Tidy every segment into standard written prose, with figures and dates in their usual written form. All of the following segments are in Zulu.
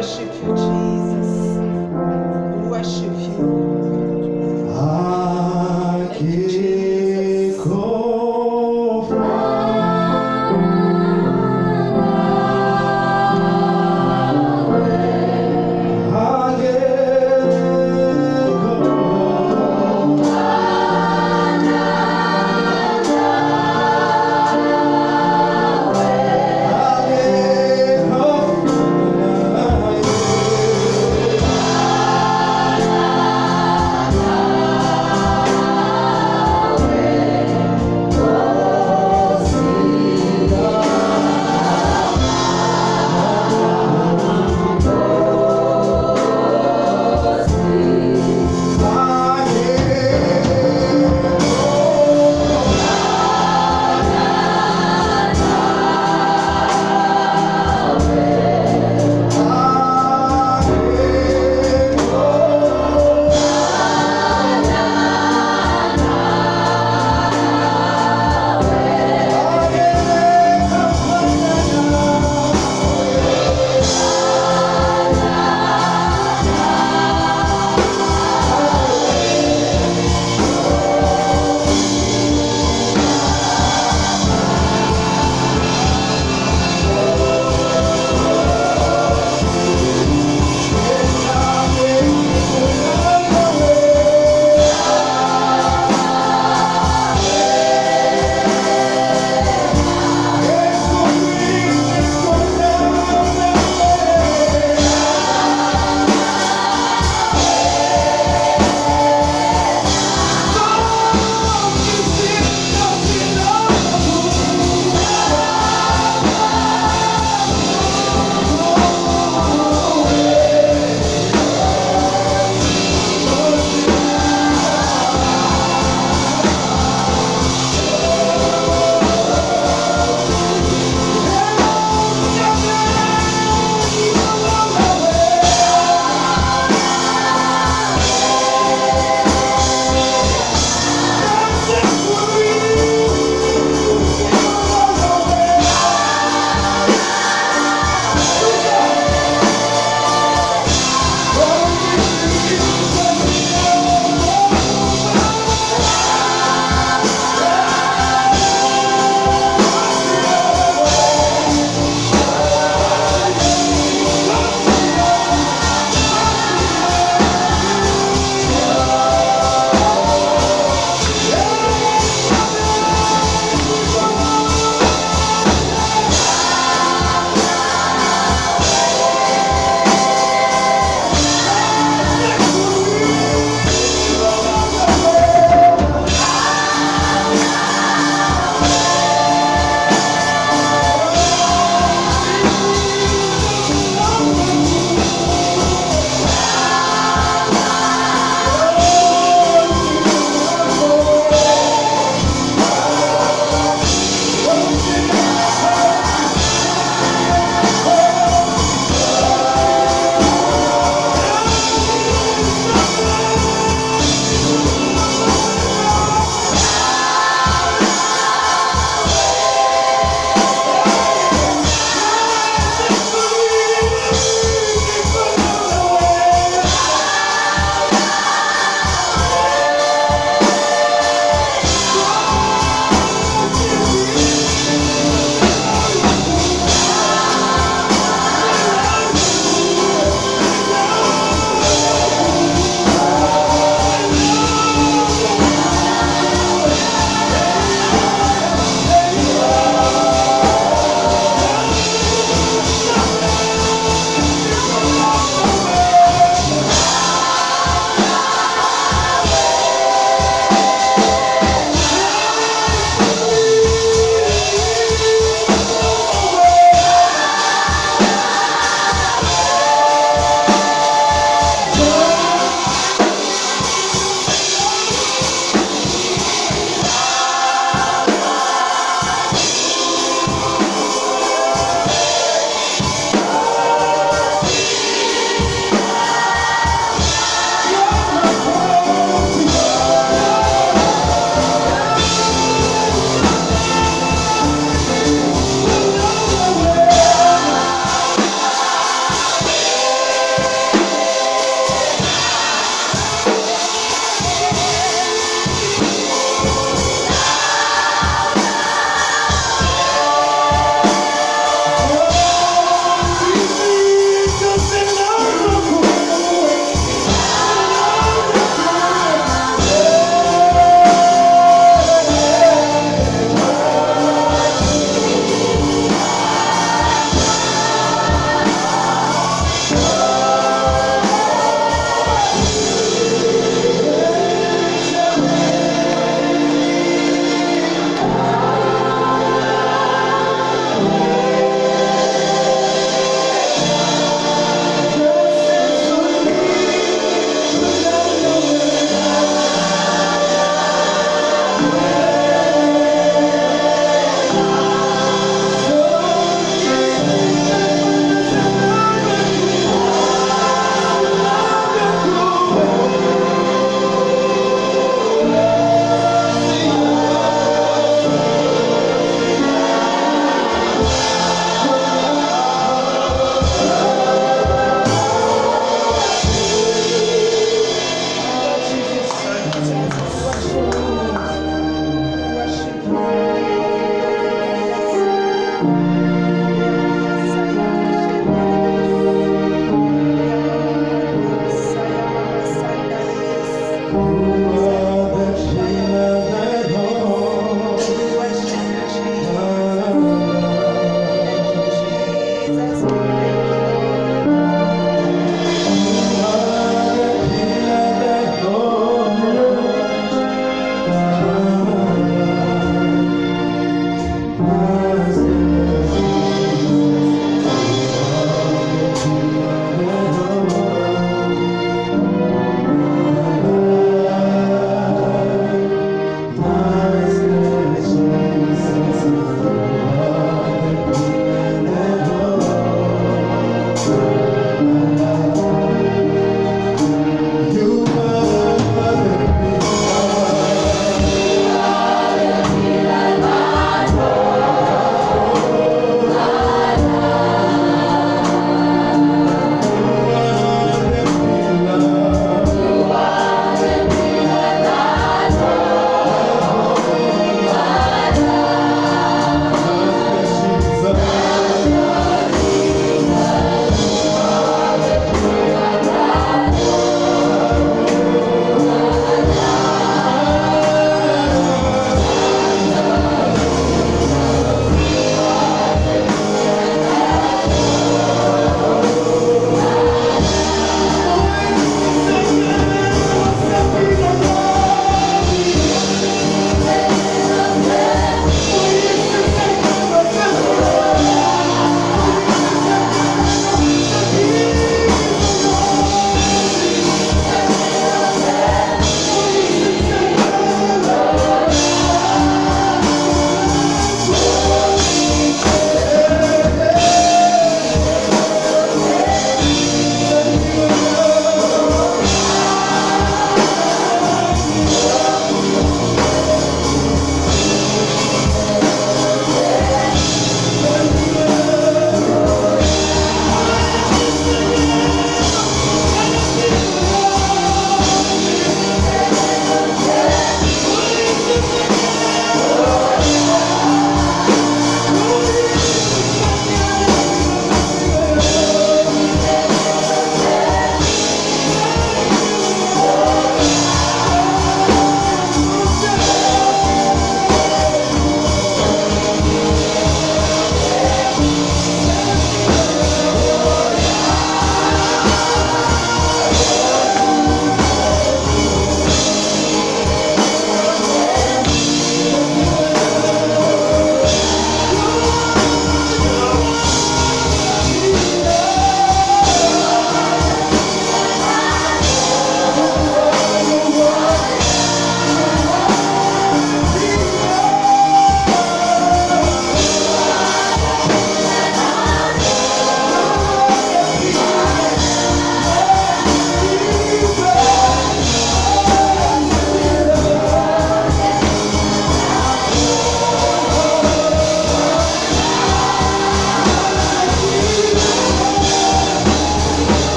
worship you, Jesus. We worship you. Thank you, Jesus.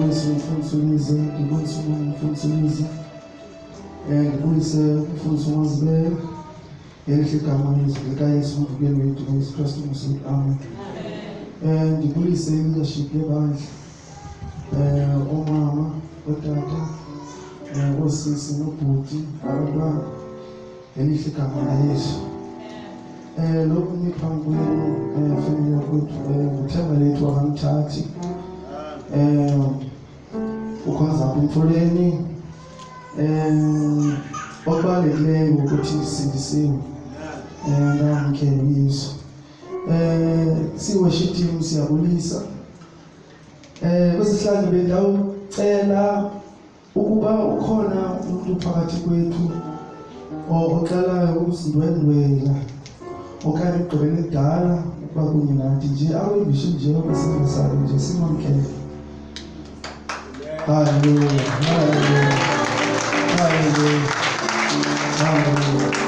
ngibulise umfundisi Liza, ngibulise umfundisi Liza, ngibulise umfundisi uMazibela, elihle igama likaYesu umvukeli wethu uYesu Kristu Nkosi. Amen. Ngibulise leadership yebandla, omama, otata, osisi nobhuti, abantwana, elihle igama likaYesu. Lokhu ngiphambi kwenu family yakwethu, uthemba lethu akamthathi ukhonza apha emfuleni, okubalulekileyo ukuthi sindisiwe ngamkhulu Yesu. Siworship team siyabulisa. Kwesihlanu bendawucela ukuba ukhona umuntu phakathi kwethu oqalayo ukuzindwendwela okanye ugqibele kudala ukuba kunye nathi nje awebishe nje obesenzisayo nje simamkele. Hallelujah, hallelujah, hallelujah, hallelujah.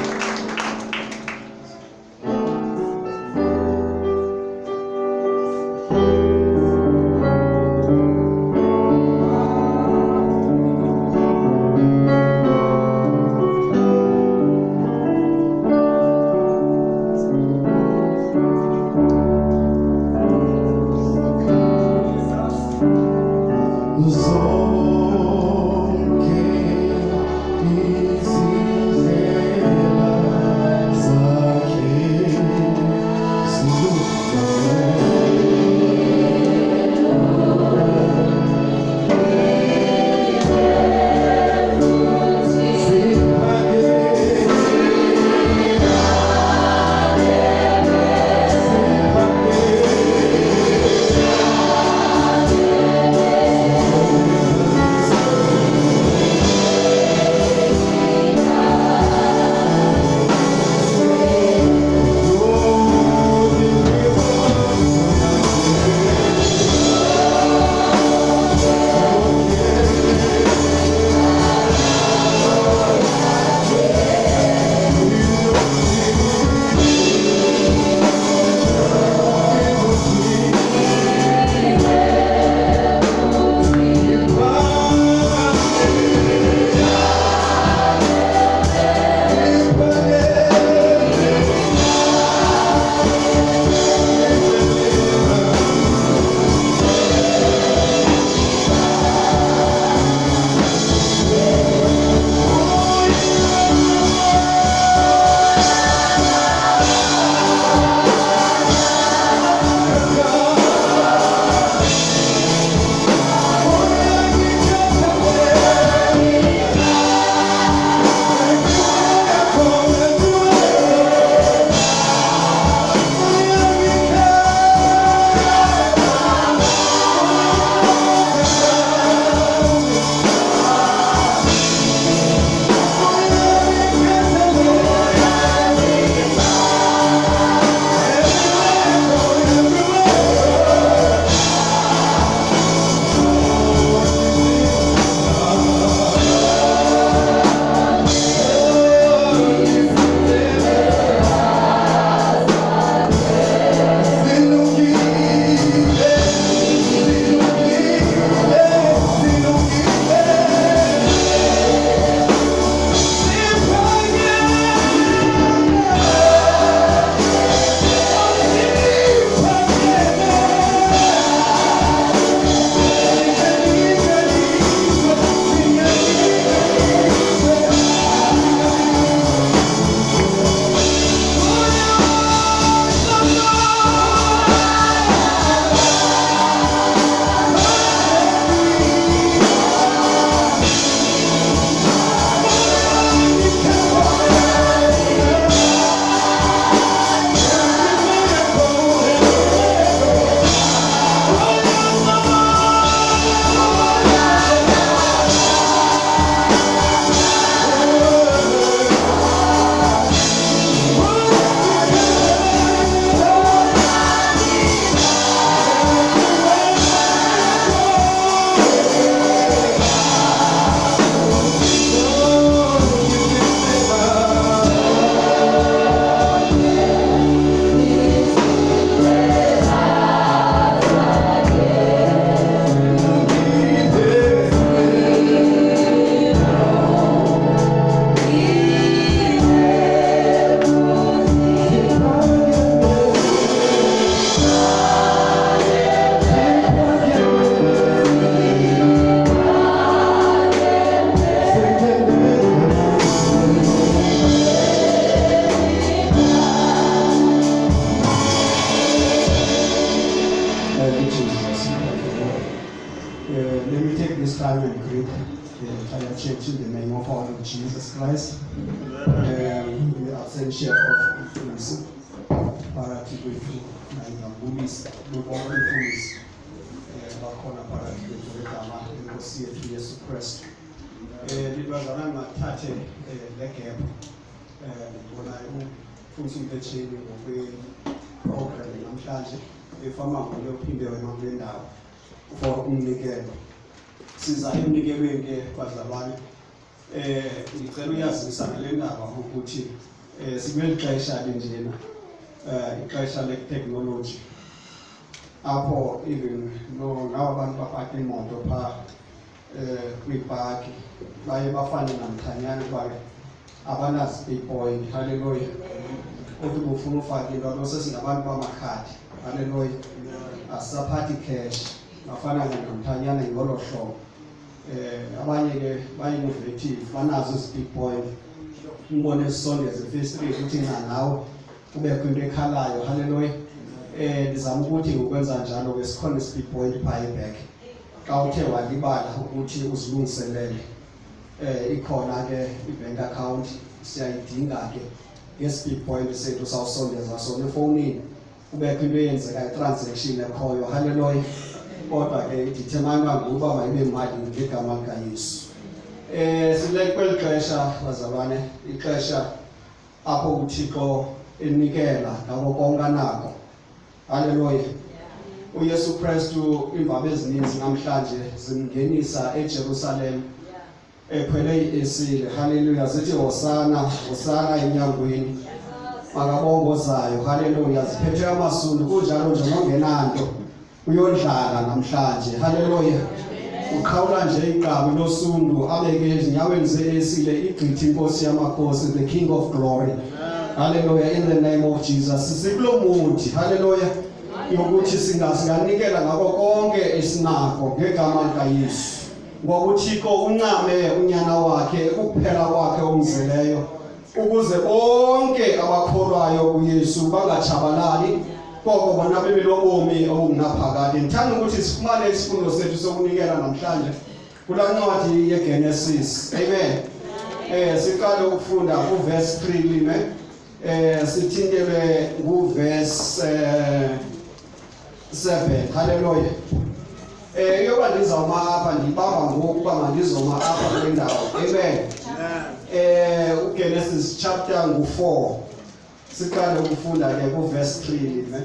this time and greet the entire church in the name of our Lord Jesus Christ. We are sincere of influence. Phakathi kwethu nangabulisa bonke imfundisi bakhona phakathi kwethu ngegama lenkosi yethu Yesu Kristu. Libazana ngathathe le gap ngibona umfundisi umpetheni ngokwe-program namhlanje efama ngole uphinde wena kule ndawo for umnikelo. Siza emnikelweni ke bazalwane ngicela uyazisa ngale ndaba ukuthi sikweli xesha linjena ixesha le-technology apho even nabantu bapaka imoto phaa kwipaki baye bafane namthanyana ukuba abana-speed point. Haleluya. Uthi bufuna ufake into alo sesingabantu bamakhadi. Haleluya. Asisaphathi cash bafana namthanyana ngolo hlobo. Abanye ke ba-innovative banazo i-speed point, umbone esisondeze efestireni ukuthi nawe kubekho into ekhalayo. Haleluya. Ndizama ukuthi ukwenza njalo ke sikhona i-speed point buyback. Xa uthe walibala ukuthi uzilungiselele ikhona ke i-bank account siyayidinga ke nge-speed point sethu sawusondeza sona efowunini kubekho into eyenzeka i-transaction ekhoyo. Haleluya. Kodwa ke idithamana ngokuba mayibe imali ngegama likaYesu. Sile kweli xesha bazalwane, ixesha apho uThixo enikela ngako konke anako. Haleluya. uYesu Kristu imvaba ezininzi namhlanje zimngenisa eJerusalem ekhwele iesile. Haleluya. Zithi hosana hosana enyangweni makabongozayo. Haleluya. Ziphethe amasundu kunjalo nje nongenanto uyondlala namhlanje. Haleluya. Uqhawula nje iqhawe losundu abeke ezinyaweni zeesile igqithi inkosi yamakhosi, the King of Glory. Haleluya. In the name of Jesus sikulo muthi. Haleluya. Yokuthi singanikela ngako konke esinako ngegama likaYesu. Ngoba uThixo uncame unyana wakhe ukuphela kwakhe omzeleyo ukuze bonke abakholwayo kuYesu bangatshabalali koko bona bebelobomi obungaphakade. Ngithanda ukuthi sifumane isifundo sethu sokunikela namhlanje kula ncwadi yeGenesis. Amen. Siqale ukufunda kuverse 3 lime sithintelwe kuverse 7. Haleluya. Yoba ndizawuma apha ndibamba ngokuba mandizoma apha kule ndawo. Amen. uGenesis chapter 4 siqale ukufunda ke kuverse 3 lime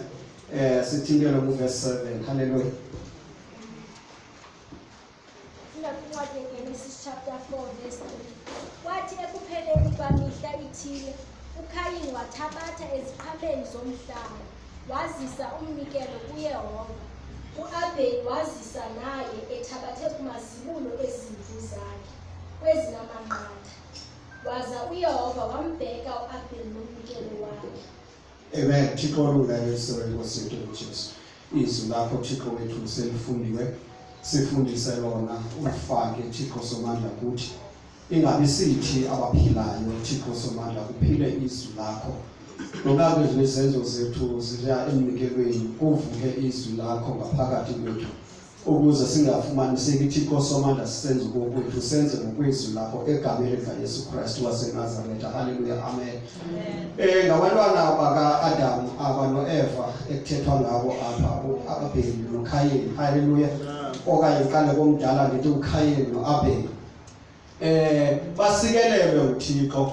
sithintelwe kuverse 7. Haleluya. Incwadi yeGenesis chapter 4 verse 3. Kwathi ekupheleni kwamihla ithile uKayini wathabatha eziqhambeni zomhlaba wazisa umnikelo kuYehova. U-Abeli wazisa naye ethabathe kumazibulo ezimvu zakhe kwezinamanqatha. Waza uYehova wambheka u-Abeli nomnikelo wakhe. Amen. Thixo ungayesore Nkosi yethu uJesu. Izwi lakho Thixo wethu selifundiwe. Sifundise lona ufake Thixo somandla kuthi ingabe sithi abaphilayo Thixo somandla kuphile izwi lakho. Ngoba izenzo zethu ziya emnikelweni kuvuke izwi lakho ngaphakathi kwethu ukuze singafumaniseki Thixo somandla sisenze ngokwethu senze ngokwezwi lakho egameni likaYesu Kristu waseNazaretha. Haleluya. Amen. Ngabantwana baka-Adamu abano-Eva ekuthethwa ngabo apha u-Abeli noKayini. Haleluya. Okanye qale komdala ndithi uKayini no-Abeli basikelelwe uThixo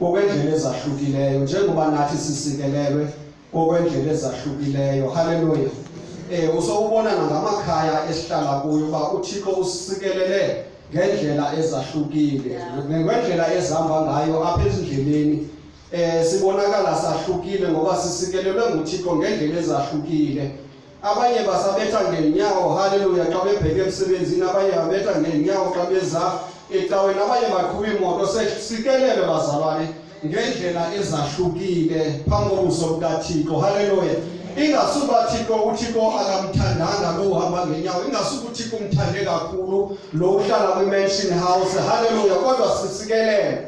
ngokwendlela ezahlukileyo njengoba nathi sisikelelwe ngokwendlela ezahlukileyo. Haleluya. Usowubona ngamakhaya esihlala kuyo ba uThixo usikelele ngendlela ezahlukile ngendlela ezihamba ngayo apha ezindleleni. Sibonakala sahlukile ngoba sisikelelwe nguThixo ngendlela ezahlukile. Abanye basabetha ngenyawo. Haleluya. Xa bebheke emsebenzini abanye babetha ngenyawo xa beza ecaweni, abanye baqhuba imoto. Sesikelele bazalwane ngendlela ezahlukile phambi kobuso bukaThixo. Haleluya. Ingasuba uThixo akamthandanga lo uhamba ngenyawo, ingasuba uThixo umthande kakhulu lo uhlala kwi-mansion house. Haleluya. Kodwa sisikelele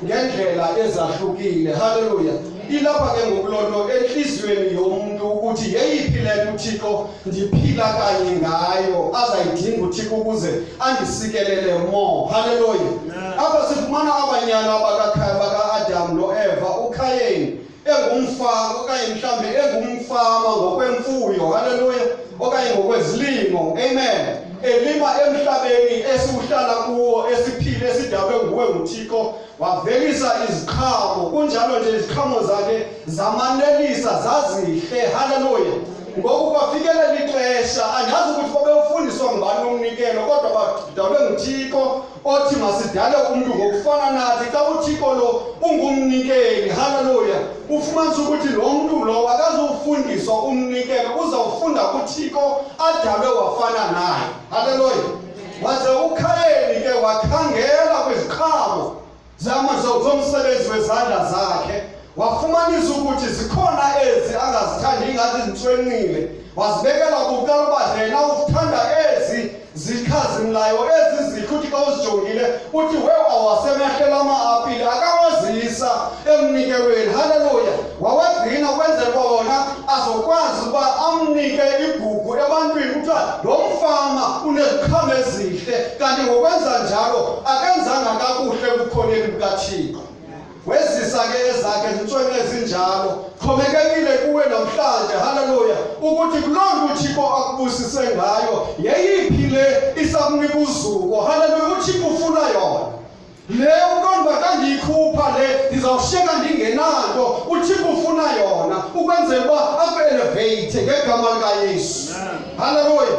ngendlela ezahlukile. Haleluya. ilapha ke ngokulonto enhliziyweni yomuntu ukuthi yeyiphi le nto uThixo ndiphila kanye ngayo azayidinga uThixo ukuze andisikelele more. Hallelujah. Apha sifumana abanyana baka-Adam no-Eva, uKayini engumfama okanye mhlambe engumfama ngokwemfuyo. Hallelujah. Okanye ngokwezilimo. Amen. Elima emhlabeni esiuhlala kuwo esiphile esidabwe nguwe nguThixo, wavelisa iziqhamo, kunjalo nje iziqhamo zakhe zamanelisa zazihle. Hallelujah. Ngoku kwafikelela ixesha, andazi ukuthi babefundiswa ngubani umnikelo, kodwa badalwe nguThixo othi masidale umuntu ngokufana nathi. Xa uThixo lo ungumnikeli, hallelujah, ufumanisa ukuthi lo muntu lo akazufundiswa umnikelo, uzawufunda kuThixo adalwe wafana naye. Hallelujah. Waze uKayini ke wakhangela kwiziqhamo zomsebenzi wezandla zakhe, wafumanisa ukuthi zikhona ezi angazithandi ingathi zintswenqile, wazibekela kuqala uba yena uzithanda ezi zikhazimlayo, ezi zihle uthi xa uzijongile uthi wewe awasemehlela ama-apile akawazisa emnikelweni. Hallelujah. Wawagcina ukwenzela uba wona azokwazi uba amnike igugu ebantwini kuthiwa lo mfama uneziqhamo ezihle, kanti ngokwenza njalo akenzanga kakuhle ekukhoneni kukaThixo. Wezisa ke ezakhe izintswelo ezinjalo, xhomekekile kuwe namhlanje. Hallelujah. Ukuthi kuloo nto uThixo akubusise ngayo yeyiphi le isakunika uzuko. Hallelujah. uThixo ufuna yona le ukonba kandiyikhupha le ndizawushiyeka ndingenanto. uThixo ufuna yona ukwenzela uba aku-elevate ngegama likaYesu. Hallelujah.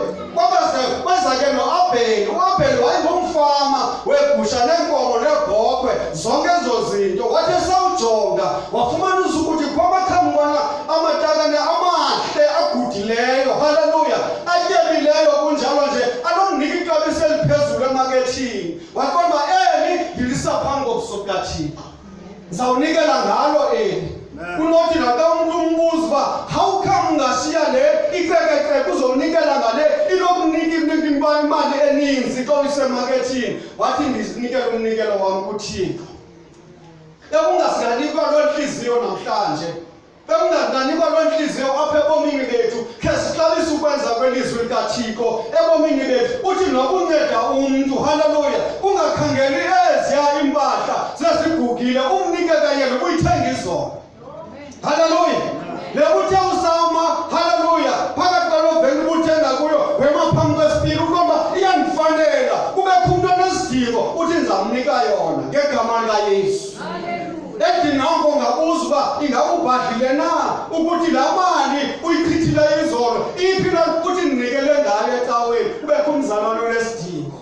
Kweza ke no-Abheli. U-Abheli wayengumfama weegusha neenkomo neebhokhwe, zonke ezo zinto. Wathi esawujonga wafumanisa ukuthi kwabakhambana amatakane amahle agudileyo, hallelujah, atyebileyo kunjalo nje, anokunika ixabiso eliphezulu emakethini. Waqonda eli ndilisa phambi kobuso bukaThixo, ndizawunikela ngalo eli. Kunothi naxa umuntu umbuza uba how come ungashiya le icekeceke uzowunikela ngale inokunika imali eninzi xa uyisemakethini? Wathi ndizinikele umnikelo wam kuThixo. Bekungasinganikwa loo ntliziyo namhlanje, bekunganikwa loo ntliziyo apha ebomini bethu, khe siqalise ukwenza kwelizwi likaThixo ebomini bethu. Uthi nokunceda umntu, hallelujah, ungakhangeli eziya impahla sezigugile, umnike kanye nokuyithenga izona. Hallelujah. Le uthe usawuma, hallelujah, phakathi kwalobheni ubuthenga kuyo wema phambi kwesipili ukomba iyandifanela, kubekho umuntu onesidingo uthi ndizamnika yona ngegama likaYesu. Ethi noko ngabuza uba ingakubhadlile na ukuthi laa mali uyichithile izolo iphi na uthi ndinikele ngayo ecaweni, kubekho umzalwane onesidingo.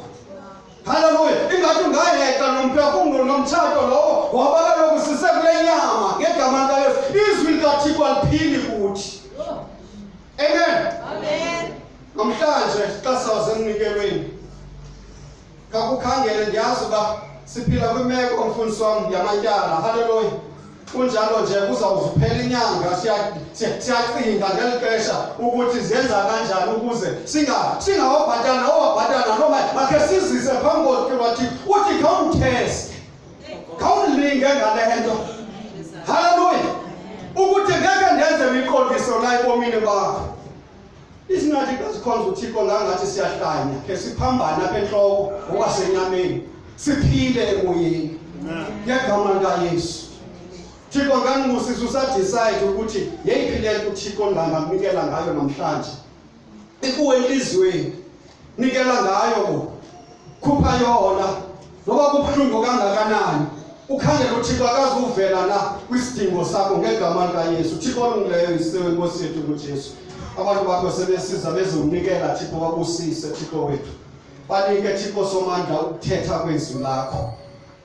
Hallelujah. Ingathi ungayeqa nomphefumlo nomtshato lowo waba kaloku sisekule nyama ngegama likaYesu. Izwi likaThixo aliphili kuthi. Amen. Amen. Namhlanje xa sasemnikelweni kakukhangele, ndiyazi uba siphila kwimeko umfundisi wam yamatyala. Hallelujah. Kunjalo nje kuzawuphela inyanga siyacinga ngeli xesha ukuthi zenza kanjani ukuze singawabhatala noma makhe sizise phambi koThixo uthi khawumtheste, khawulinge ngale nto. Hallelujah. Ukuthi ngeke ndenze imiqondiso la ebomini bakho. Isingathi xa sikhonza uThixo ngangathi siyahlanya, khe siphambane apha entloko ngokwasenyameni, siphile emoyeni ngegama likaYesu. Thixo nganibusisa usadecide ukuthi yeyiphi le nto uThixo ngangakunikela ngayo namhlanje. Ikuwe enhliziyweni, nikela ngayo, khupha yona noba kubuhlungu kangakanani. Ukhangele uThixo akazuvela na kwisidingo sakho ngegama likaYesu. Thixo olungileyo isiwe Nkosi yethu kuJesu. Abantu bakho sebesiza bezowunikela Thixo, wabusise Thixo wethu. Banike Thixo somandla ukuthetha kwezwi lakho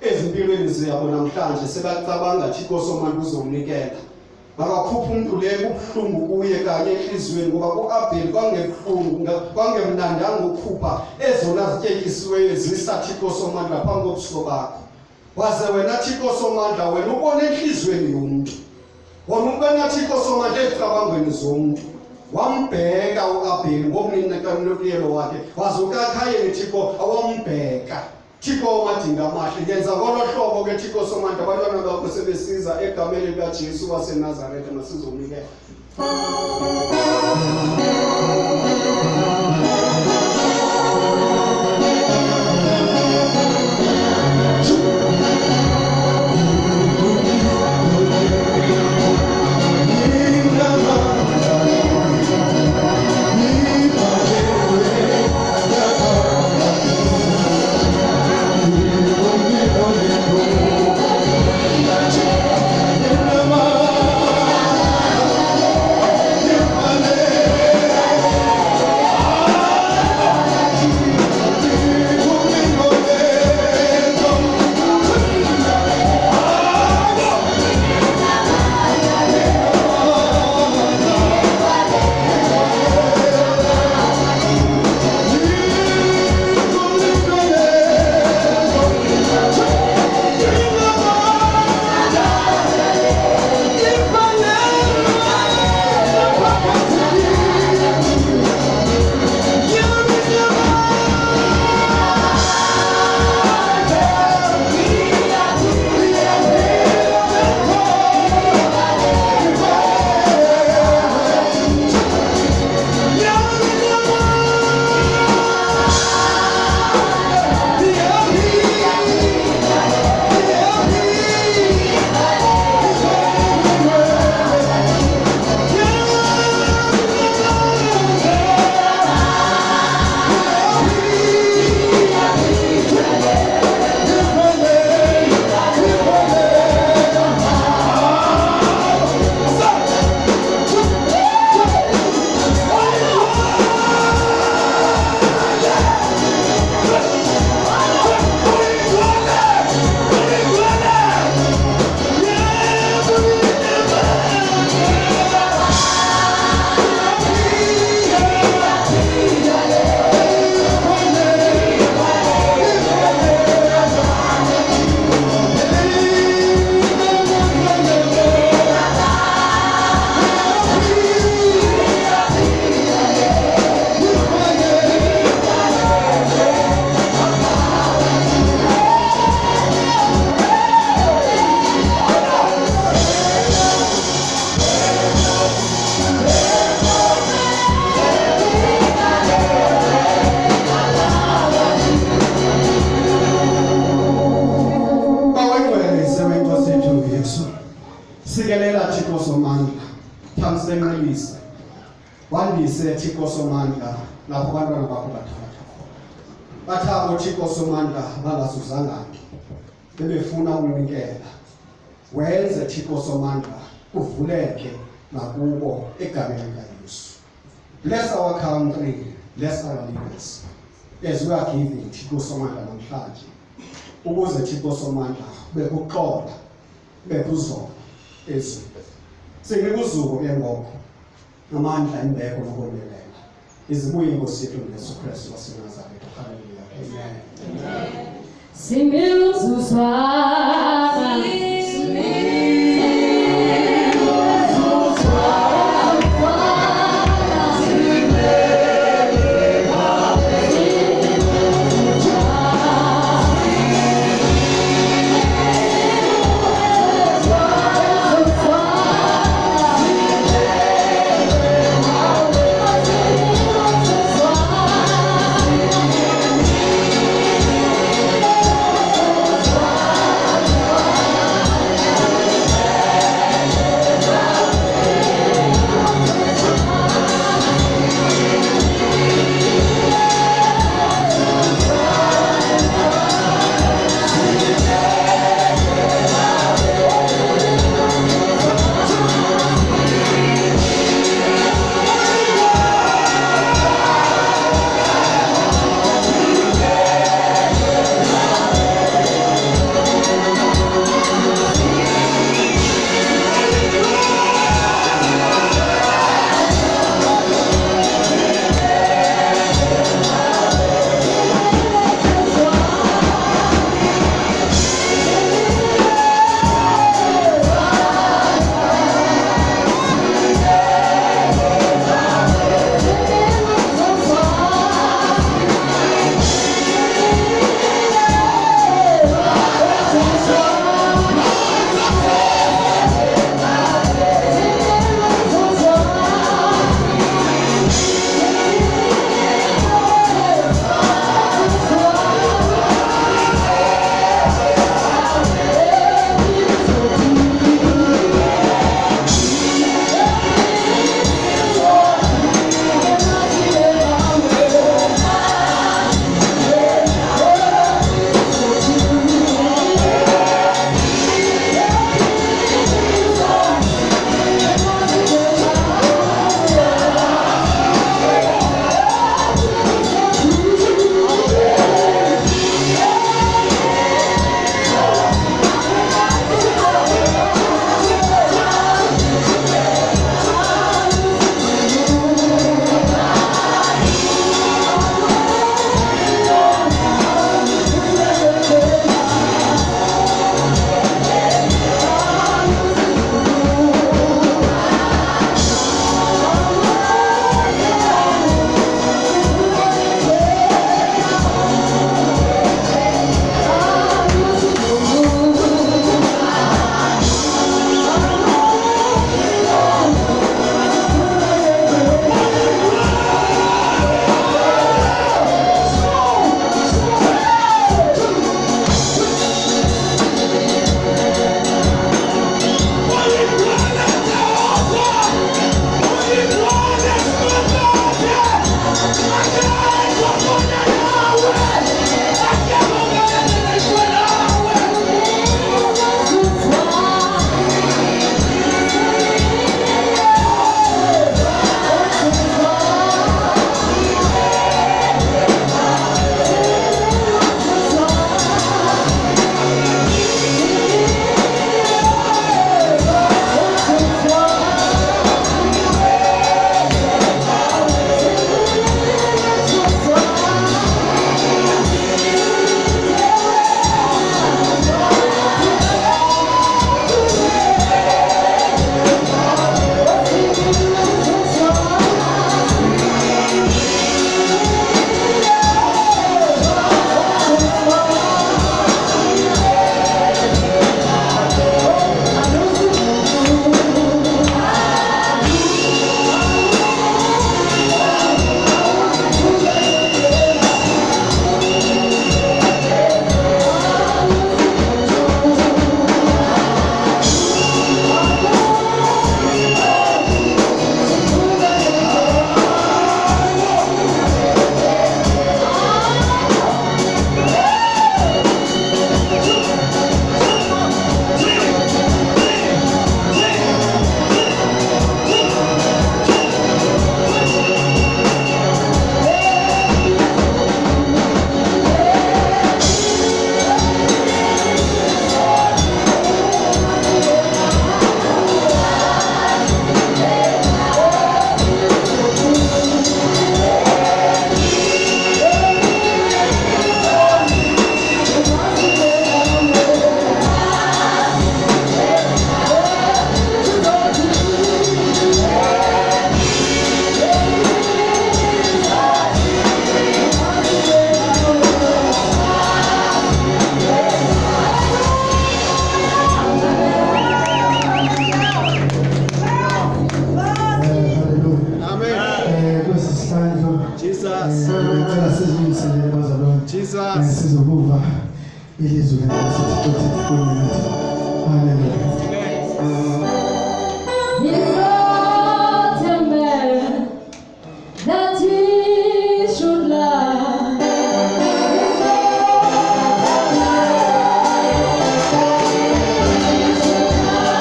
ezimpilweni ziyabo namhlanje. Sebacabanga Thixo somandla uzowunikela. Makakhupha umuntu le kubuhlungu kuye kanye enhliziyweni, ngoba ku-Abheli kwangebuhlungu, kwangemnandanga ukhupha ezona zityetyisiweyo zisa Thixo somandla phambi kobuso bakho. Waze wena Thixo somandla, wena ubona enhliziyweni yomntu, wona ubona Thixo somandla ezicabangweni zomntu. Wambheka u-Abheli ngomnikelo wakhe, waze ukaKhayini Thixo awambheka. Thixo umadinga amahle yenza ngolo hlobo ke Thixo Somandla abantwana bakho sebesiza egameni likaJesu waseNazaretha masizonikela. Sikelela Thixo Somandla, thamsenqelisa. Wandise Thixo Somandla lapho abantwana bakho bathatha khona. Bathabo Thixo Somandla bangasuzanga bebefuna ukunikela. Wenze Thixo Somandla uvuleke nakubo egameni likaYesu. Bless our country, bless our leaders. As we are giving Thixo Somandla namhlanje. Ukuze Thixo Somandla bekuxola bekuzona ezweni. Singikuzuko ke ngoko amandla imbeko nokumelela. Izibuye inkosi yethu uJesu Kristu waseNazaretha. Hallelujah. Amen. Similuzuzwa Jehova ilizwi lenkosi lithi haleluya. He's not a man that he should lie. He's not a man that he should lie.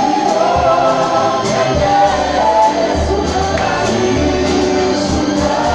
He's not a man that he should lie.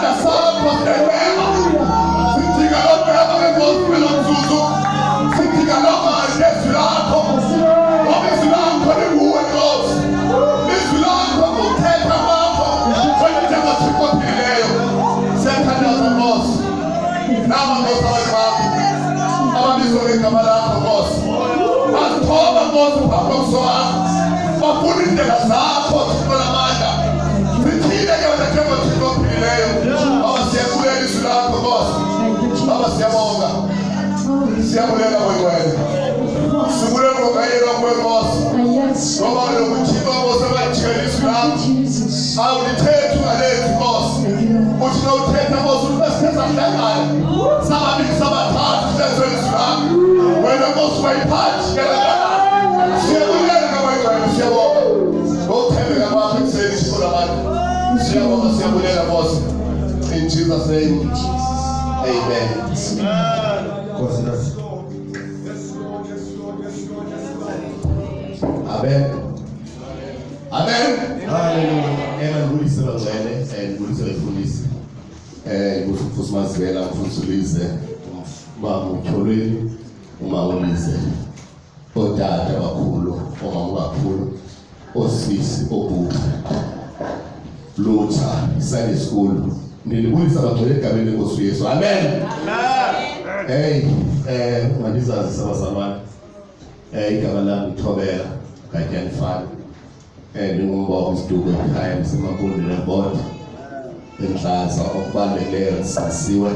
isandla sakho siyabeka. Sidinga lokubeka ngenkosi phela sidinga lokho ngezwi lakho. Ngoba izwi lakho linguwe Nkosi. Izwi lakho ngokuthetha kwakho wena njengoThixo ophilileyo. Siyathandaza Nkosi. Nama Nkosi abakho ababizwa ngegama lakho Nkosi. Asithoba Nkosi phambi komso wakho. Bafuna indlela zakho Thixo lamandla. Sithile ke wena njengoThixo ophilileyo. Baba siyabulela izwi lakho Nkosi. Baba siyabonga. Siyabulela wena. Sibulela ngokayela kwenkosi. Ngoba lokuthixo Nkosi abajikela izwi lakho. Awulithetha ungalenzi Nkosi. Uthi xa uthetha Nkosi ubesithetha hlangana. Sababili sabathathu sithethe izwi lakho. Wena Nkosi bayiphathi siyabulela ngabangcwele siyabonga. Ngokuthembeka kwakho ekuseni Thixo labantu. Siyabonga siyabulela Nkosi. In Jesus' name. Amen. Amen. Amen. Hallelujah. Ngibulise bangcwele, ngibulise befundisi. Ngibufundisi Mazivela, ngifundisi Ulize, umama uTholweni, uma uLize. Otata abakhulu, omama abakhulu, osisi, obuka. Lutha, Sunday school. Nilibulisa bangcwele egameni leNkosi Yesu. Amen. Hey, ngizazi sabazalwane. Igama lami Thobela Gatyani Fana. Ngingumbobo Mdudu ekhaya ngisemabondweni eBoda. Enhlaza okubaleleyo sisiwe.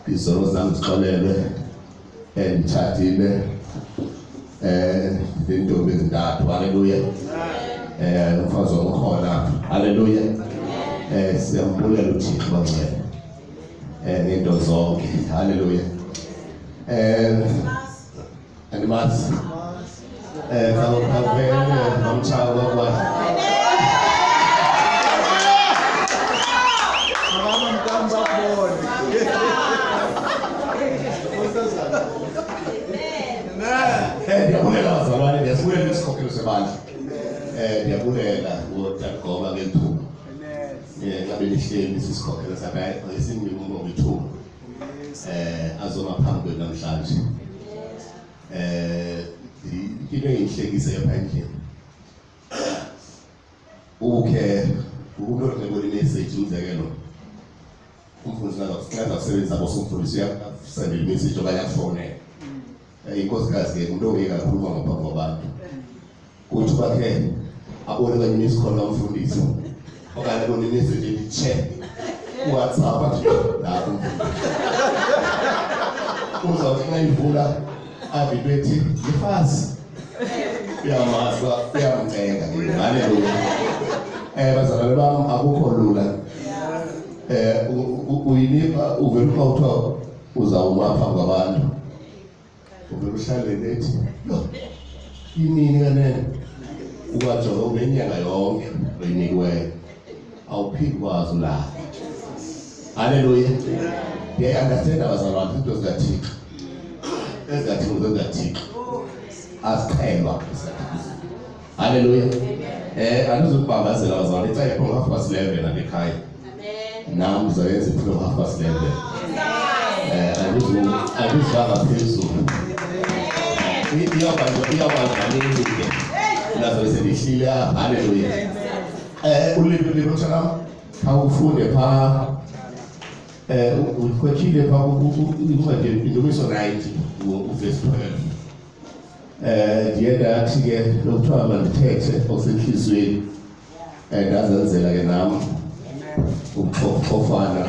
Izono zami zixolelwe. Ngithathile intombi ezintathu. Hallelujah. Umfazi omkhona. Hallelujah. Siyambulela uThixo bangcwele. Into zonke. Hallelujah. Animals. From child of what? Ndiyabulela bazalwane, ndiyabulela isikhokelo sebandla. Ndiyabulela uTagoba ngethuba. Ngabe lihleli isikhokelo sabayi esingibumo ngithuba. Azoma phambi namhlanje. Into engihlekisa yaphandle. Umuntu ongebona imessage umzekelo. Umfundisi ngaza kusebenza bosumfundisi uyasendela imessage okanye afone. Inkosikazi ke umuntu ongeke akhuluma ngaphambi kwabantu. Kuthi bakhe abone kanye isikhona umfundisi. Okanye abone imessage ethi WhatsApp athi lapho. Uzawuthi ngayivula abibethi ifasi. Uyamazwa uyamcenga ke. Hallelujah. Bazalwane bami akukho lula. Uyinika uvela uqawutha uzawuma phambi kwabantu. Uvela uhlale lethi inini kanene ukajola ubenyanga yonke oyinikiweyo awuphiki kwazo la. Hallelujah. Yeah, understand abazalwane into zikaThixo. EzikaThixo. Asiqhelwa. Hallelujah. Anizokubambazela abazalwane ithi ayipho 11:30 nabekhaya. Nami uzayenza iphilo 11:30. Anizivanga phezulu. Iyabazalini ke. Nazo selihlile. Hallelujah. Ulimi lotshana awufunde pha ukhwethile pha ukuncede indumiso 90 uverse 12. Ndiyendathi ke lokuthiwa mandithethe osenhlizweni ndazenzela ke nami ukuxofana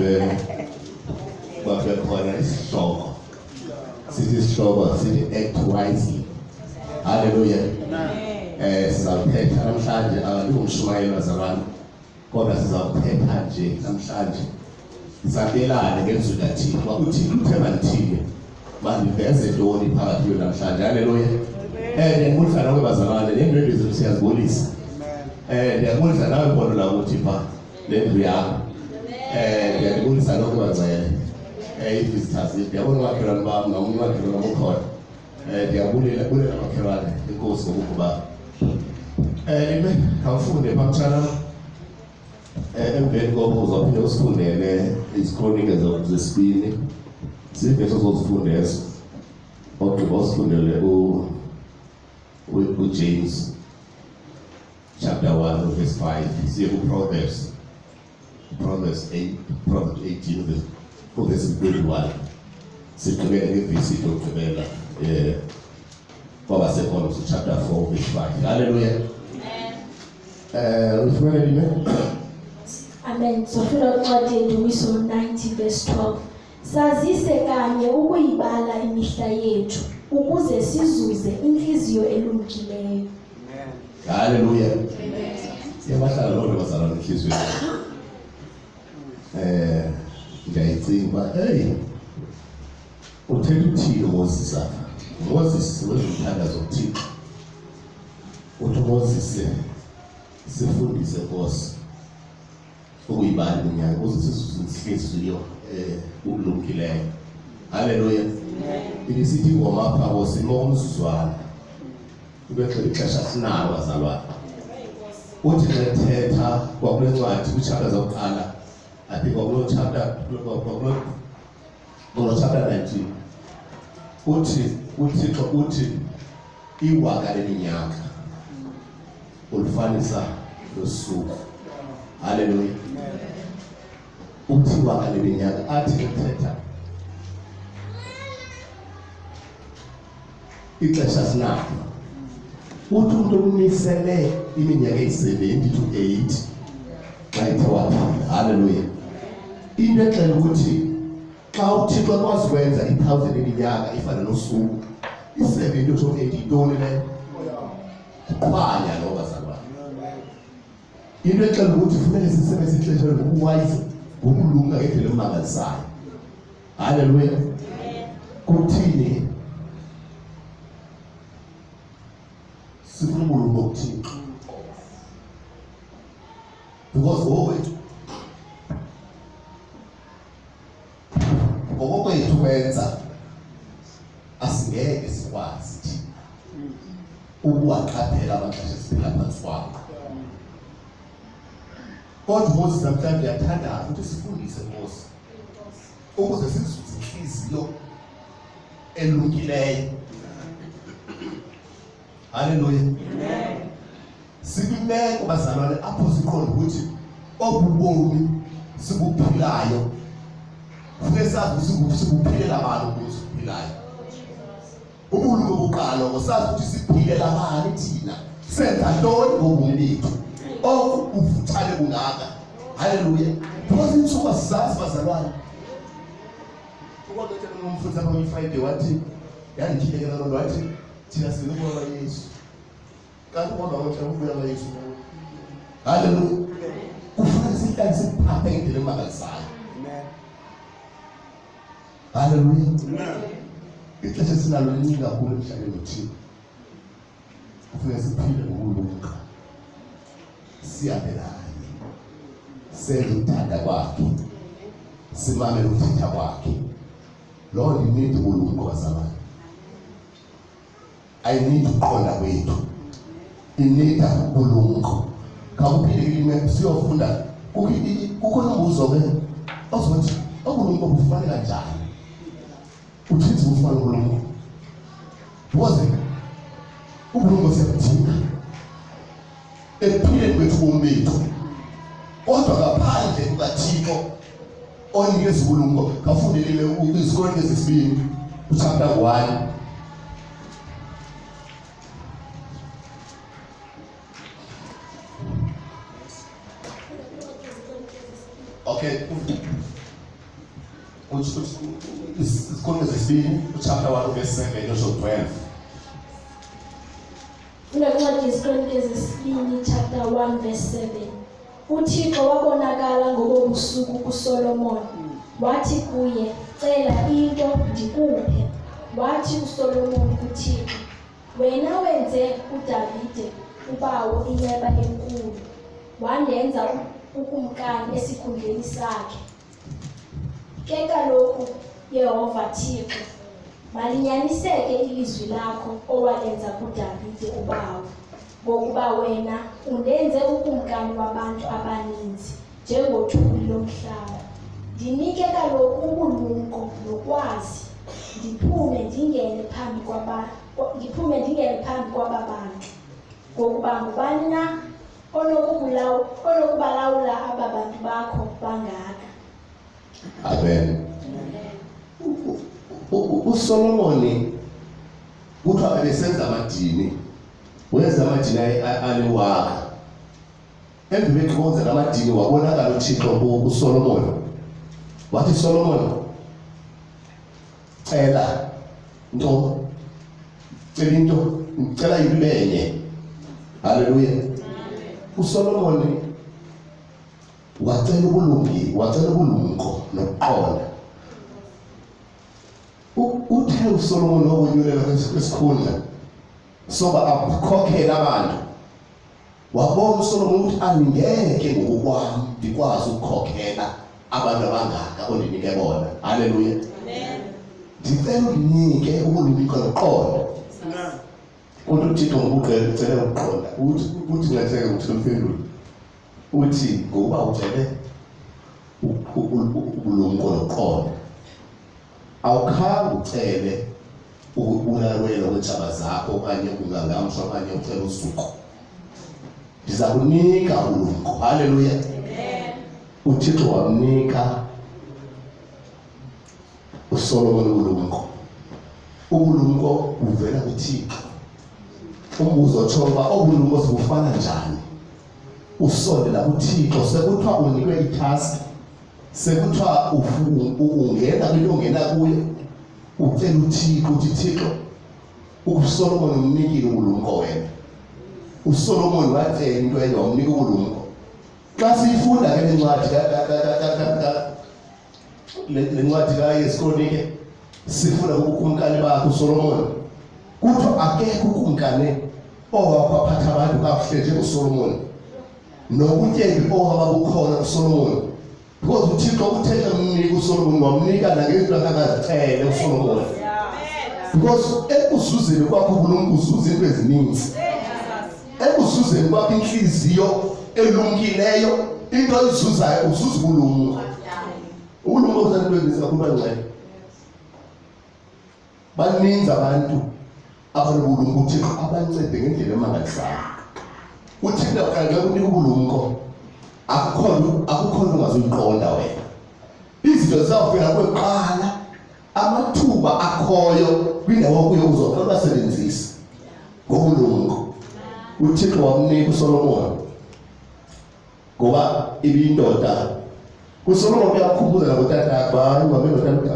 kwabekhona isihloko sithi isihloko sithi act wisely. Hallelujah. Sizawuthetha namhlanje akalungumshumayelo bazalwane kodwa sizawuthetha nje namhlanje isabelane ngezwi likaThixo ukuthi uthemba lithile mandiveze ntoni phakathi kwenu namhlanje. Hallelujah. Ndiyakubulisa nawe bazalwane neendwendwe zethu siyazibulisa. Ndiyakubulisa nawe mbono la ukuthi pha lendlu yakho. Ndiyakubulisa lokho bangcwele. I-visitors ndiyabona umakhelwane bami nomunye umakhelwane okhona. Ndiyabulela amakhelwane inkosi ngobukho babo. Khawufunde phamtshana. emveni kokuba uzophinde usifundele izikronike zesibini siveso zozifundesa ogqiba usifundele uJames chapter 1 verse 5 siye kuProverbs 8 Proverbs 18 verse 21 sigqibele ngevesi yokugqibela kwaba seColossians chapter 4 verse 5 hallelujah ufumene lime Amen. Sofuna uncwadi Ndumiso 90 verse 12. Sazise kanye ukuyibala imihla yethu ukuze sizuze inhliziyo elungileyo. hallelujah siyabahlala loo nto bazalwane enhliziyweni ngiyayicimba uthetha uthini uMoses apha uMoses wezimthandazo uthixo uthi uMoses sifundise Nkosi ukuyibala iminyaka ukuze sizuze inhliziyo ukulungileyo haleluya ibisithi ingoma apha ngosimo umzuzwana ubexela ixesha sinalo bazalwane uthi nethetha kwakule ncwadi kwichatha zokuqala I think kwakulo chapter 19 uthixo uthi iwaka leminyaka ulifanisa nosuku haleluya uthi iwaka leminyaka athi nethetha ixesha sinalo uthi umuntu umisele iminyaka eyi-70 to 80 xa ithe waphila haleluya into exela ukuthi xa uthixo akwazi ukwenza 1000 iminyaka ifana nosuku i-70 to 80 yintoni leyo kuqhwanya lo bazalwane into exela ukuthi kufanele sisebenze ixesha ngokuwise ngokulunga ngendlela emangalisayo haleluya kuthini sifuna ubulunga obuthixo because ngokwethu benza asingeke sikwazi thina ukuwaqaphela amaxesha esiphila phansi kwawo kodwa uMoses namhlanje uyathanda ukuthi sifundise Nkosi ukuze sizuze inhliziyo elungileyo haleluya sikimeko bazalwane apho siqonda ukuthi obubomi sibuphilayo kufanele sazi ukuthi sibuphilela abantu ukuthi sibuphilayo ubulungu bokuqala ngosazi ukuthi sibuphilela abantu thina senza ntoni ngobomi bethu okuvuthane kungaka haleluya because insuku asizazi bazalwane ukwabethe nomfundisi apha ngeFriday wathi yandikhilekela loo nto wathi thina singekubona Yesu kanti kodwa ngokuthi ukubuya kaYesu haleluya kufanele sihlale siphathe ngendlela emangalisayo haleluya ixesha sinalo liningi kakhulu emhlabeni uthini kufanele siphile ngokulunga sihambe naye senze uthanda kwakhe simamele ukuthetha kwakhe loo need ubulungu bazalwane I need ukuqonda kwethu inida ubulungu kakuphile ilime siyofunda kukho nombuzo ke ozothi ubulungu bufanele kanjani uthini bufanele ubulungu boze ubulungu siyabudinga ephileni kwethu bomi bethu kodwa ngaphandle kukaThixo onikeza ubulungu kafundelile izikronike zesibini chapter 1 okay izikronike zesibini chapter 1 verse 7 yosho 12 Uncwadi Izikronike zesibini chapter 1 verse 7. uThixo wabonakala ngobusuku kuSolomon wathi kuye cela into ndikuphe wathi uSolomon kuThixo wena wenze uDavide ubawo inyeba enkulu wandenza ukumkani esikhundleni sakhe ke kaloku Yehova Thixo malinyaniseke ilizwi lakho owalenza kuDavide ubawo ngokuba wena undenze ukumkani wabantu abaninzi njengothuli lomhlaba. Ndinike kaloku ubulumko nokwazi, ndiphume ndingene phambi kwaba bantu. Ngokuba ngubani na onokubalawula aba bantu bakho bangaka? Amen. uSolomoni kuthiwa ebesenza amadini, wenza amadini aliwaka. Emva kokuwenza amadini wabonakala uThixo kuSolomoni. Wathi Solomon, cela into, ngicela ibenye. Haleluya. uSolomoni wacela ubulumko nokuqonda. Uthe uSolomoni onyulela kwesikhundla soba akukhokhela abantu, wabona uSolomoni ukuthi angeke ngokwami ndikwazi ukukhokhela abantu abangaka ondinike bona. Haleluya. Amen. Ndicela unginike ubulumko nokuqonda. Kodwa uThixo ngokuqela ucela ukuqonda. Uthi ngatheke ukuthi umpendulo. Uthi ngoba ucele ubulumko nokuqonda, awukhange ucele ukubulalwela kwetshaba zakho okanye ungangamsha okanye ucele usuku. Ndiza kunika ubulumko. Haleluya. Amen. uThixo wamnika uSolomoni ubulumko uvela kuThixo. Umbuzo otshoba ubulumko sibufana njani? Usondela kuThixo, sekuthiwa unikwe itask, sekuthiwa ungena kwinto ongena kuyo, ucela uThixo uthi Thixo, uSolomoni umnikile ubulumko wena. uSolomoni wacela into enye wamnika ubulumko. Xa siyifunda ke le ncwadi kaYesikronike, sifunda ubukumkani bakhe uSolomoni. Kuthiwa akekho ukumkani owaphatha abantu kakuhle njengoSolomoni, nobutyebi owabukhona uSolomoni. Because uThixo uthethe umnika uSolomoni, wamnika nangezinto angazicele uSolomoni. Because ekuzuzeni kwakho ubulumko uzuza into ezininzi. Ekuzuzeni kwakho inhliziyo elumkileyo, into oyizuzayo uzuza ubulumko. Ubulumko busenziwa kakhulu kancane. Baninzi abantu abanobulumko uThixo abancede ngendlela emangalisayo. uThixo akangeke unika ubulumko akukhona ungazoyiqonda wena. Izinto zizawufika kweqala, amathuba akhoyo kwindawo kuyo uzoqala ubasebenzisa ngobulumko. uThixo wamnika uSolomoni ngoba ibiyindoda. uSolomoni uyakhumbuza nakotatakhe, ungabe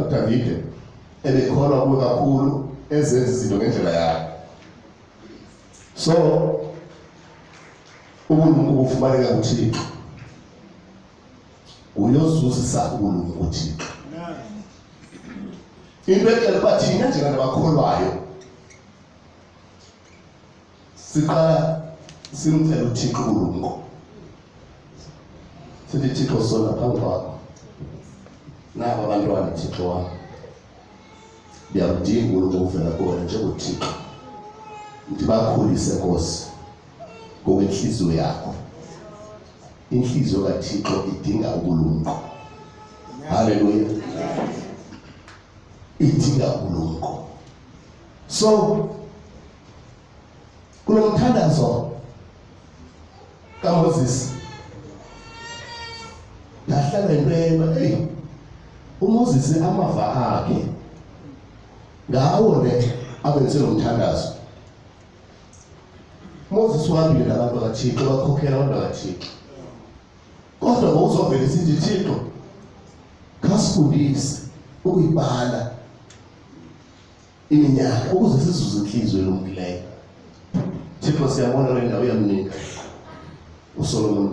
uDavide ebekholwa kuwe kakhulu, ezenza izinto ngendlela yakhe. So ubulumko bufumaneka kuThixo, uyozuzisa ubulumko kuThixo. Into ecela uba thina njengabantu abakholwayo siqala simcele uThixo ubulumko. Sithi Thixo, sona phambi kwakho naba abantwana Thixo wami, ndiyakudinga ubulumko uvela kuwena njengoThixo. Ndibakhulise Nkosi ngokwenhliziyo yakho. Inhliziyo kaThixo idinga ubulumko. Haleluya. Idinga ubulumko. So kulo mthandazo kaMoses ndahlala into uMoses amava akhe ngawo abenze lo mthandazo. Moses wahambile nabantu bakaThixo, bakhokhela abantu bakaThixo. Kodwa ngokuzovela sithi Thixo, khasifundise ukuyibala iminyaka ukuze sizuze inhliziyo elungileyo. Thixo, siyabona le ndawo uyamnika uSolomoni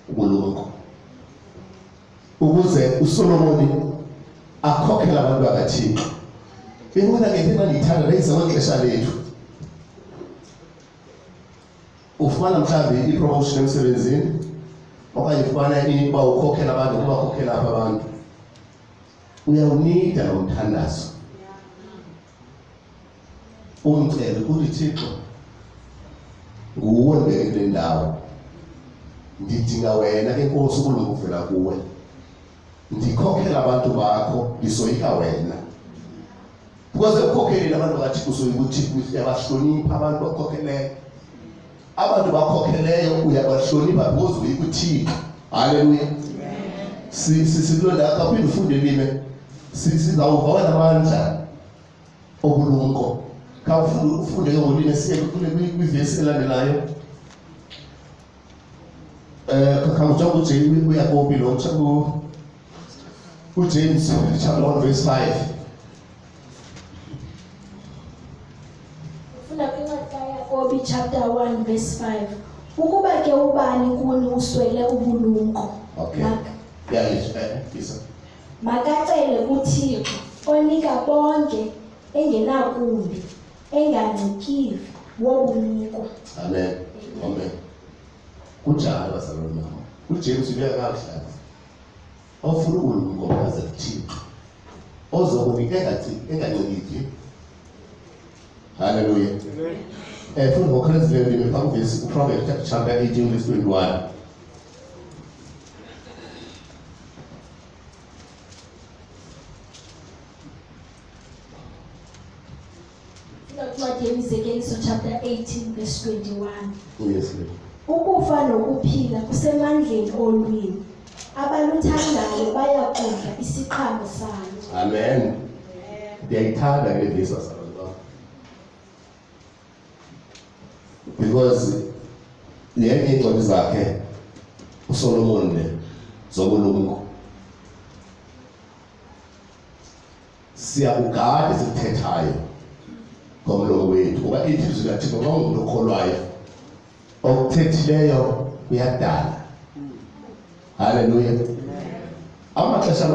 ubulumko ukuze uSolomoni akhokhele abantu bakaThixo. Bengibona ngento engangiyithanda lezi amaxesha lethu. Ufumana mhlawumbe i-promotion emsebenzini, okanye ufumana uba ukhokhela abantu, kuba ukhokhela apha abantu, uyawunida lo mthandazo. Umcele ukuthi Thixo, nguwe ndibeke kule ndawo, Ndidinga wena enkosi ukulunga uvela kuwe. Ndikhokhela abantu bakho, ndisoyika wena. Because ukukhokhela abantu bakaThixo usoyika uThixo, uyabahlonipha abantu bakhokheleyo. Abantu bakhokheleyo uyabahlonipha because uyoyika uThixo. Haleluya. Silonda kaphinde ufunde lime. Sizawuva wena amandla obulumko. Ufunde ke ngolime siye kwivesi elandelayo. Kakhangutshwa uJames uyakopi lo mtshabo uJames chapter 1 verse 5. Ufunda kwincwadi kaYakobi chapter 1 verse 5. Ukuba ke ubani kuni uswele ubulumko. Okay. Yes. Makacele kuThixo onika bonke engenakumbi engancikivi wobunikwa. Amen. Amen. Kunjalo bazalwane bami. uJames ubeka kakuhle. Awufuna ukulunga ngokuza kuThixo. Ozokunika engancikivi. Hallelujah. Funa ngokholezile lime phambi kwesi Proverbs chapter 18 verse 21. Incwadi yemizekeliso chapter 18 verse 21. Yes, Lord. Ukufa nokuphila kusemandleni olwimi. Abaluthandayo bayakudla isiqhamo salo. Amen. Ndiyayithanda le verse bazalwane bami. Because yenye incwadi zakhe uSolomon le zobulumko. Siyakugada esithethayo ngomlomo wethu ngoba ithi zikaThixo xa umuntu okholwayo okuthethileyo uyadala. Haleluya. Amaxesha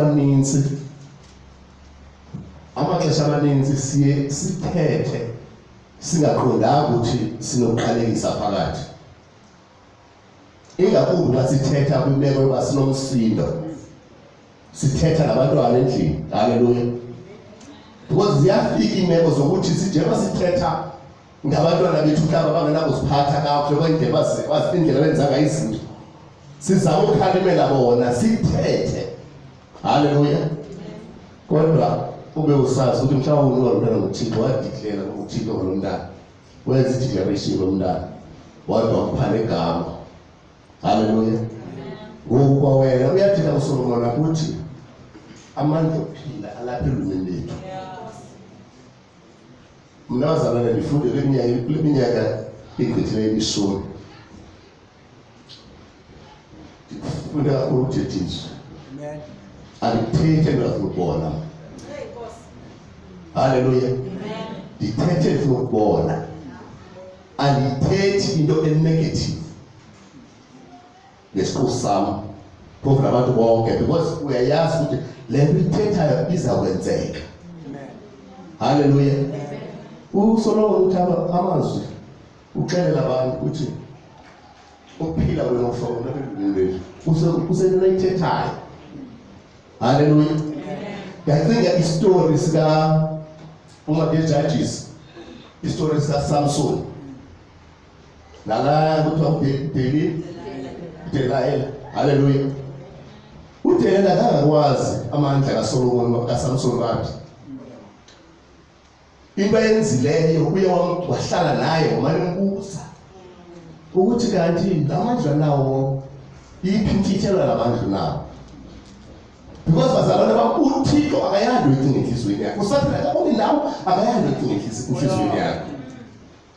amaninzi siye sithethe singaqondanga ukuthi sinokuqalekisa phakathi. Ingakumbi xa sithetha kwimeko yoba sinomsindo. Sithetha nabantwana endlini. Haleluya. Because ziyafika imeko zokuthi sijeba sithetha ngabantwana bethu mhlawumbe abangenakuziphatha kakuhle kwendlela indlela benza ngayo izinto. Sizama ukukhalimela bona sithethe. Haleluya. Kodwa ube usazi ukuthi mhlawumbe unomntana ngoThixo wadiklela ngoThixo ngomntana. Wenza i-declaration ngomntana. Wadwa wampha igama. Haleluya. Ngoku kwa wena uyathina uSolomon ukuthi amandla okuphila alapha elwimini lethu. Mna bazalwane ndifunde kule minyaka egqithileyo elishumi. Ndifunde kakhulu ukuthethiswa. Andithethe ndifuna ukubona. Haleluya. Ndithethe ndifuna ukubona. Andithethi into enegative ngesixhosa sam phofu nabantu bonke because uyayazi ukuthi le nto ithethayo izakwenzeka. Haleluya. uSolomon uthi amazwi uxelela abantu ukuthi ukuphila wena ufaka lapha endlini usenento ayithethayo. Haleluya. Yacinga istory sika Judges, istory sika Samson. Nala kuthiwa Delilah. Haleluya. uDelilah akakwazi amandla kaSolomon kaSamson kathi. Into yenzileyo uye wahlala naye wamanibuza ukuthi kanti lamandla nawo iphi intithelwa lamandla nawo. Because bazalwane bam uThixo akayandi uyicinga enhliziyweni yakhe. Usathana konke nawo akayandi uyicinga enhliziyweni yakhe.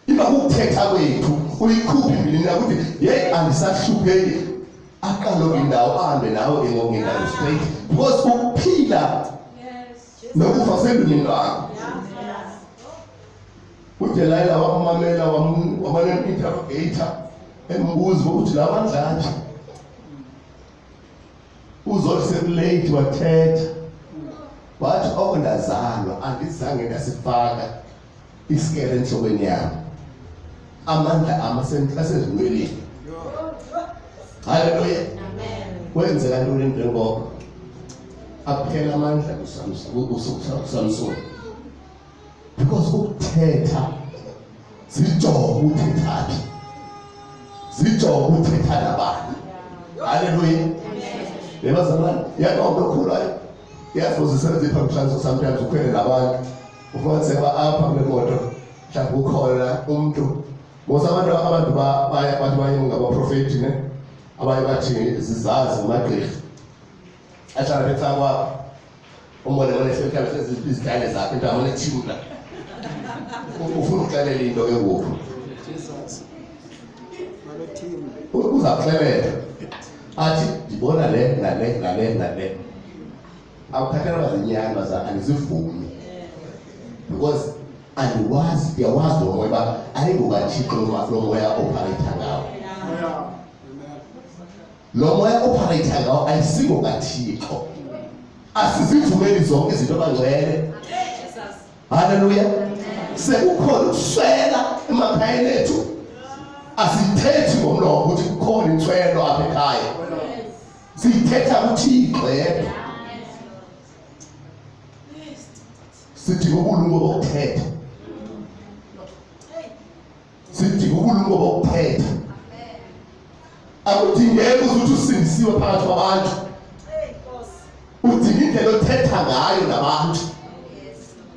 Iba ukuthetha kwethu uyikhuphe impilweni yakho ukuthi hey andisahlupheki aqalo indawo ahambe nawe ngokungena straight because ukuphila nokufa sendumini lakho. uDelilah wamamela wamane-interrogator embuza ukuthi la mandla athi uzothi sekulate wathetha wathi ndazalwa andizange ndasifaka isikele enhlokweni yami amandla asezinweleni. Haleluya. Kwenzeka ntoni entwengoba aphela amandla kuSamson because ukuthetha zijonga uthethaphi zijonga uthetha nabani. Hallelujah. Yebazalwane, yakho okhulayo. Yasibozisebenzisa phambi sometimes ukhwele nabantu. Ufumanise apha kule moto mhlawumbe ukhona umuntu. Ngoba abantu baye ngabaprofeti ne. Abanye bathi zizazi ngumagqirha. Ahlala bethakwa umbone wona esekhaya izidale zakhe into amane thimla. Ufuna ukuxelela into ke ngoku. Uzakuxelela. Athi ndibona le nale. Awukhathela bazinyanga za anizivumi. Because andiwazi ndiyawazi lo moya ba ayingokaThixo lo moya operator ngawo. Lo moya operator ngawo ayisingokaThixo. Asizivumeli zonke izinto abangcwele. Hallelujah. Sekukhona ukuswela emakhayeni ethu. Asithethi ngomlomo ukuthi kukhona inswelo apha ekhaya. Sithetha kuThixo yedwa. Sithi ubulungu bokuthetha. Sithi ubulungu bokuthetha. Akudingeki ukuthi usindisiwe phakathi kwabantu. Udinga indlela othetha ngayo nabantu.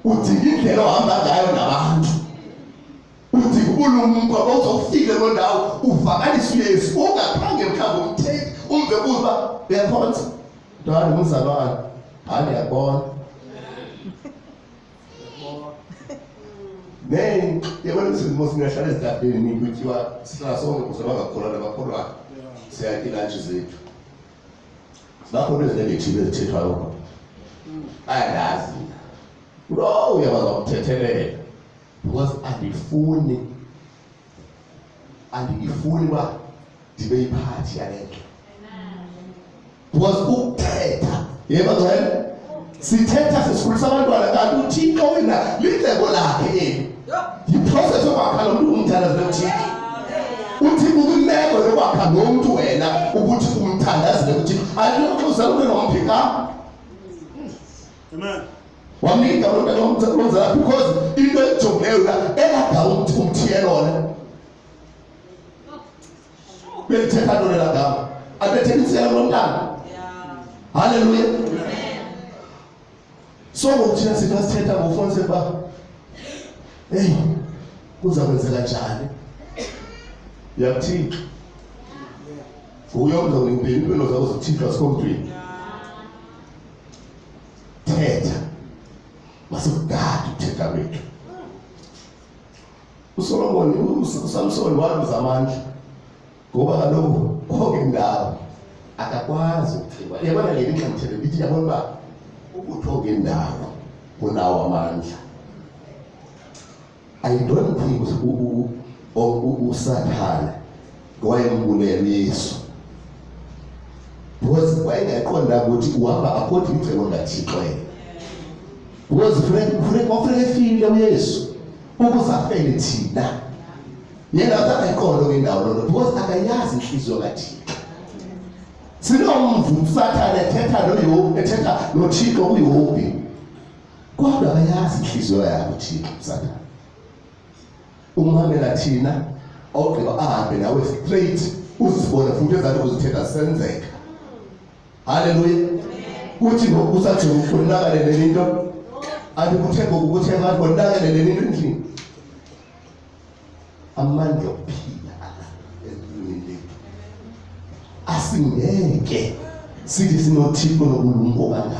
Udinga indlela ohamba ngayo nabantu. Udinga ubulungu obuzofika lo ndawo uvakalise uYesu ungakhange mkhamba umthethe umve kuba uyaphonsa. Ndani umzalwane. Hayi yabona. Then yabona ukuthi singahlala ezitafeni kuthiwa sihlala sonke kusaba kakhulu labakholwa siyakila nje zethu. Bakho nezilethile ezithethwayo. Ayazi. Lo uyabaza ukuthethelela. Because andifuni ba ndibe iphathi yalento. Because ukuthetha yebo ngene sithetha sesikhulisa abantwana kanti uThixo wena licebo lakhe eli. Iprocess yokwakha lo muntu umthandaze uThixo. Uthi ukumeko yokwakha lo muntu wena ukuthi umthandazele uThixo. Ayinokuza ube nomphika. Amen. Wamnika lo mzala because into ejogileyo la elada umthiyelona. Belithetha lona la gama. Abethethisela lo mntana. Hallelujah. So ngokuthina sithetha ngofonse ba. Hey, kuzakwenzeka njani? Yakuthi. Uyomza ngempilo impilo zakho zithithwa sikomdweni. Thetha. Masukudada uthetha kwethu. uSolomon uSamson wazamandla ngoba kaloku konke indawo akakwazi ukuceba. Yabona le nxamthele lithi yabona ba ukuthoka indawo unawo amandla. I don't think uSathane wayembulela Yesu. Because wayengayiqonda ukuthi uhamba according icebo likaThixo. Because Frank efile uYesu ukuzafele thina. Yena akayiqonda kwindawo lona because akayazi inhliziyo kaThixo. Sinomvu uSathane ethetha noYobu, ethetha noThixo kuYobu. Kodwa akayazi inhliziyo yakhe uThixo uSathane. Umamela thina ogqiba ahambe nawe straight uzibone futhi ezanto uzithetha senzeka. Hallelujah. Uthi ngokusathi ukunakale lento andi kuthenga ukuthi abantu bonakale lento endlini. Amandla okuphila empilweni lethu. Asingeke sithi sinoThixo nobulungu kangaka.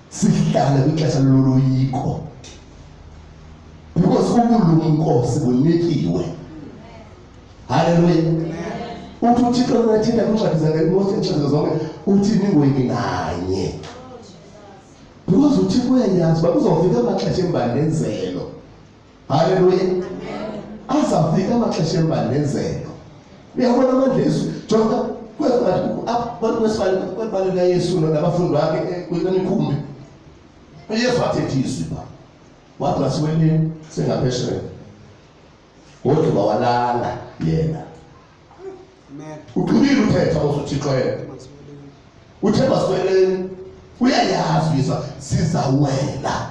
Sihlala kwixesha loloyiko. Because ubulungu sibunikiwe. Hallelujah. Uthi uThixo unathinda incwadi zakhe most incwadi zonke uthi ningoyiki nanye. Because uThixo uyayazi uba kuzofika amaxesha embandezelo. Hallelujah. Azafika amaxesha embandezelo. Uyabona amandla Yesu jonga kwesibali Yesu nabafundi bakhe kwemikhumbi. Yesu wathethisa ba. Wathi masiweleni singaphesheya. Kodwa bawalala yena. Amen. Uqhubile uthetha uSuthixo yena. Uthe masiweleni uyayazi isa sizawela.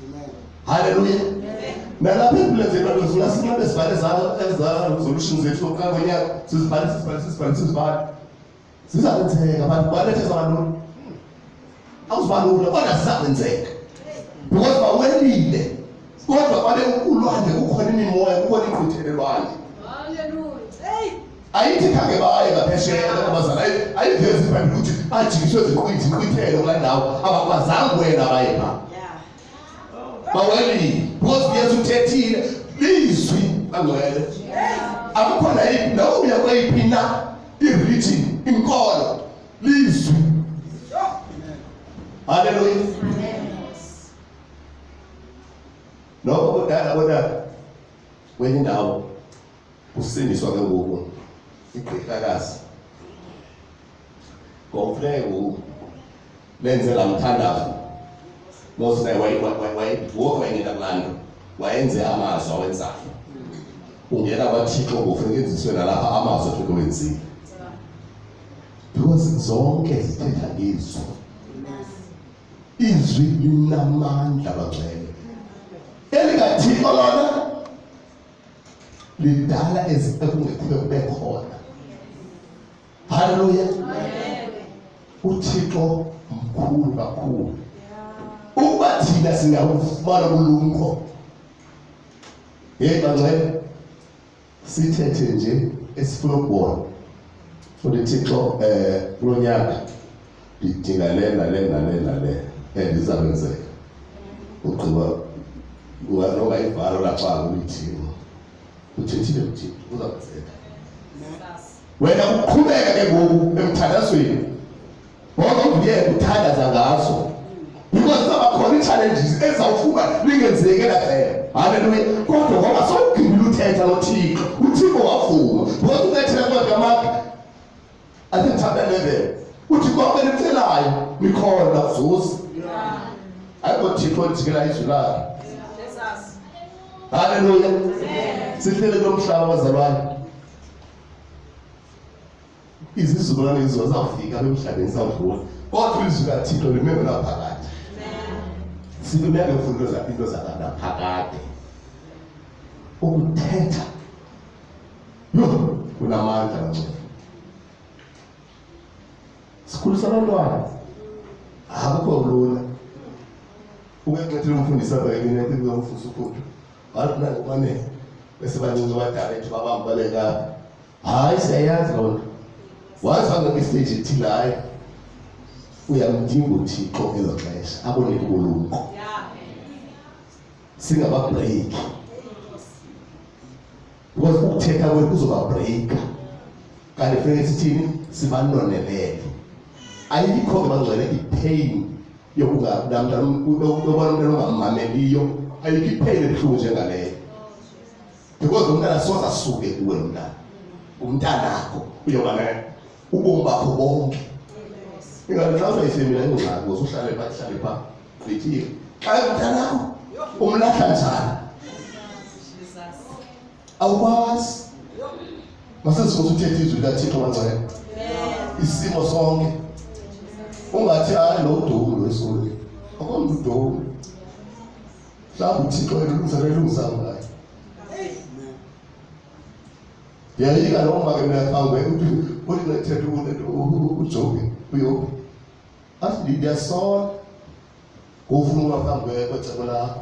Amen. Hallelujah. Amen. nalapha empilweni zethu zifuna sinqabe sibhale eza resolutions zethu okanyaka sizibhale zizakwenzeka abantu balethe zabantu awuzibalula kodwa zizakwenzeka because bawelile kodwa bale ulwandle kukhona imimoya kukhona iqhuthelelwandle. Ayithi khange baye ngaphesheya abazali ayivezi ibhayibheli ukuthi ajikiswe ziqhwithelo kula ndawo abakwazanga wena baye pha bawelile because Yesu uthethile lizwi angcwele akukhona yiphi nawo uya kweyiphi na i-religion inkolo lizwi. Haleluya. Lokho kudala kodwa kwenye indawo usindiswa ke ngoku igqikakazi ngomfleke lenze lamthandazo mose wayengena kulanto wayenze amazwi awenzayo ungena kwaThixo ngofuneka enziswe nalapha amazwi athi kwenzile because zonke zithetha ngizwi. Izwi linamandla bagcwele elikaThixo lona lidala ekungekho kube khona. Haleluya. uThixo mkhulu kakhulu. Ukuba thina singawufumana ulumko ngeke sithethe nje esifuna ukubona ukuthi Thixo kulonyaka lidinga le endizabenzeka ugqiba unganoba ibhalo lapha ulithini uthethile uThixo uzakwenza. Wena uqhubeka ke ngoku emthandazweni ngoba uye uthandaza ngaso because abakhona challenges ezawufuka lingenzeke lapha. Haleluya. Kodwa ngoba sowugqibile uthetha noThixo uThixo wavuma because uthethela kodwa Mark I think chapter 11 uthi konke nicelayo nikhona kuzuza. Ayikho Thixo ojikela izwi lakhe. Haleluya. Sihlele kulomhlaba bazalwane. Izizukulwane zizofika emhlabeni sawudlula. Kodwa izwi kaThixo limele laphakade. Sikumele mfundo zaphinto zaphakade. Ukuthetha kunamandla kancane. Sikhulisa abantwana akukho lula. Ukunqethela umfundisi abekene ukuzomfundisa ukhuthu. Abantu nangwane bese bancinci badala ethi babambaleka. Hayi siyayazi lonto. Wazanga ngestage ethile hayi uyamdinga uThixo ngezoxesha abone ubulumko. Singaba break. Because ukuthetha kwethu kuzoba break. Kanti kufanele sithini sibanonelele. Ayikho ngabangcwele ipain yokungamntana ubona umntana ongamameliyo ayikho ipain ebuhlungu njengaleyo. Because umntana soze asuke kuwe umntana. Umntanakho uyoba naye ubomi bakho bonke. Ingalinqaba ifemini engxaki uhlale pha lithi xa umntanakho umlahla njani awukwazi. Masesifuthi uthethe izwi likaThixo kancane isimo sonke ungathi hayi lo dumo wesoli akwambe udumo mhlawumbe uThixo elungisa ngayo. Yayika noma ke ngaphambi ukuthi ngethetha uJobe uyobe athi ndiyasona ufuna ngaphambi kwecebo lakho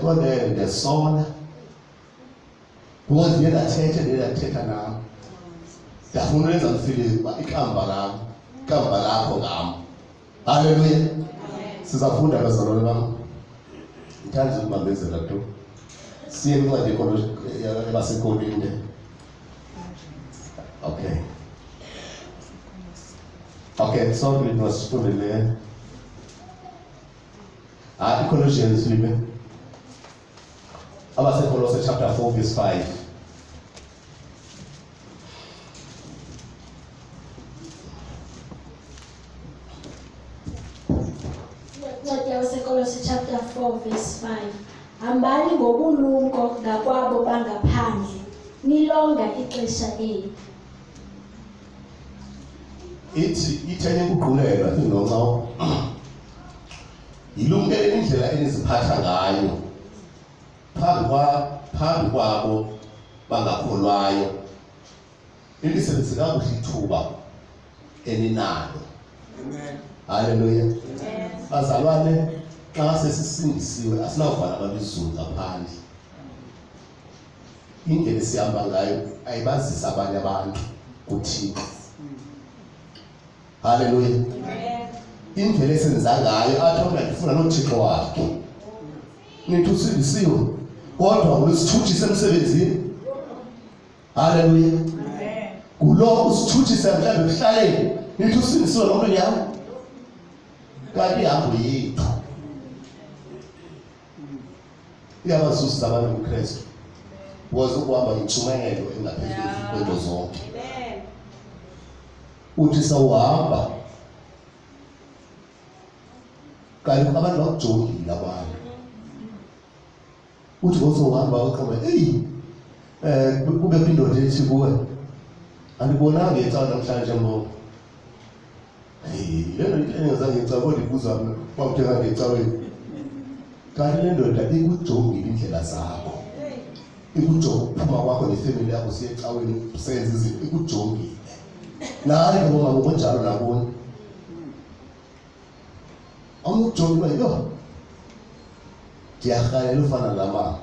kodwa ndiyasona because yena athetha nami ndafuna lenza ngifile ikhamba lakho ngami. Haleluya. Sizafunda bazalwane bami ngithanda ukubambezela to siye incwadi yabaseKolinde. Okay, sorry, it was for the Colossians, Colossians chapter 4, verse 5. Colossians chapter 4, verse 5. Hambani ngobulumko ngakwabo bangaphandle nilonga ixesha eli. Ithenge ukuqhulelwa noma ilungele indlela eniziphatha ngayo phambi kwabo bangakholwayo ilisebenzise kakuhle ithuba eninalo. Haleluya. Bazalwane, xa sesisindisiwe asinawuvala ababizulu ngaphandle. Indlela esihamba ngayo ayibazisa abanye abantu kuThixo. Haleluya. Indlela esenza ngayo athi ngiyafuna noThixo wakhe. Nithi usindisiwe kodwa usithuthise emsebenzini. Haleluya. Kulo usithuthise mhlawumbe kuhlaleni nithi usindisiwe lo muntu yami. Kanti ihambo yethu iyabasusa abantu kuKristu. Wazi ukuhamba intshumayelo engaphezulu kwento zonke. Uthi sawuhamba kanti abantu bakujongile abantu. Uthi ngosowuhamba uqhoma kube kwindoda ethi kuwe andibonanga ecawa namhlanje mbo. Lento into engazange ngicawa kodwa ibuza mina kwakuthenga ngecaweni. Kanti le ndoda ikujongile indlela zakho. Ikujonga ukuphuma kwakho nefamily yakho siye ecaweni senze izinto ikujongile. Naye ngoba ngokunjalo nabona. Awujonga yo. Ndiyahalela ufana nama.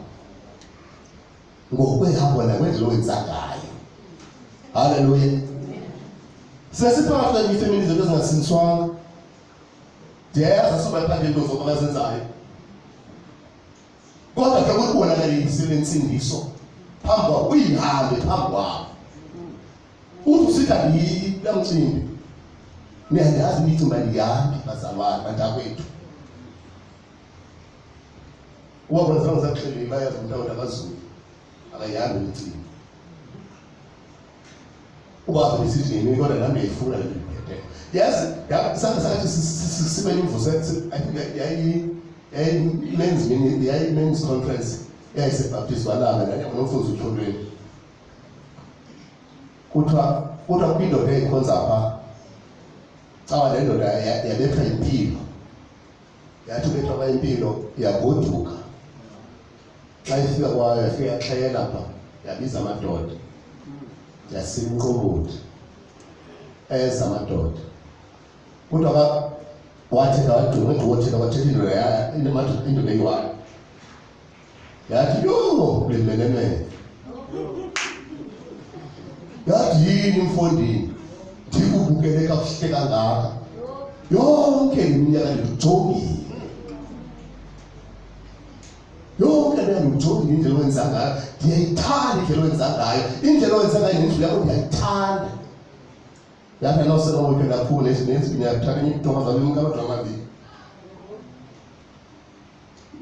Ngokwehamba nakwendlela owenza ngayo. Haleluya. Sesiphakathi kwefamily zethu ezingasindiswanga. Ndiyayazi soba phande into zokubazenzayo. Kodwa ke ukubonakala isensindiso phambi kwabo uyihambe phambi kwabo. Uthi sitha lamcimbi. Niyazi nithi mali yami bazalwane bantakwethu. Uba bazalwane zaxhele bayazi umntakwethu akaZulu. Akayihambi imicimbi. Uba besithi yini kodwa nami ngiyifuna le mphethe. Yazi sathi sibe nimvuso I think men's conference yayisebaptist balanga nomfuzi uthondweni. Kuthiwa kwindoda eyikhonza apha cawa le ndoda yabethwa impilo. Yathi ubethwa kwayimpilo yagoduka. Xa ifika kwayo yafika yaxhayela apha yabiza amadoda. Yasimqobothi eza amadoda. Kuthiwa wathi kawadunga ngothela wathetha indoda eyiwayo. Yathi yo lemenene. Yathi yini mfondini ndikubukele kakuhle kangaka. Yonke iminyaka ndijongile. Yonke le ndijongile indlela owenza ngayo. Ndiyayithanda indlela owenza ngayo. Indlela owenza ngayo nendlela yakho ndiyayithanda. Yathi nosela wonke kakhulu esinenzi ngiyathanda intombi zami ngabadwa amabili.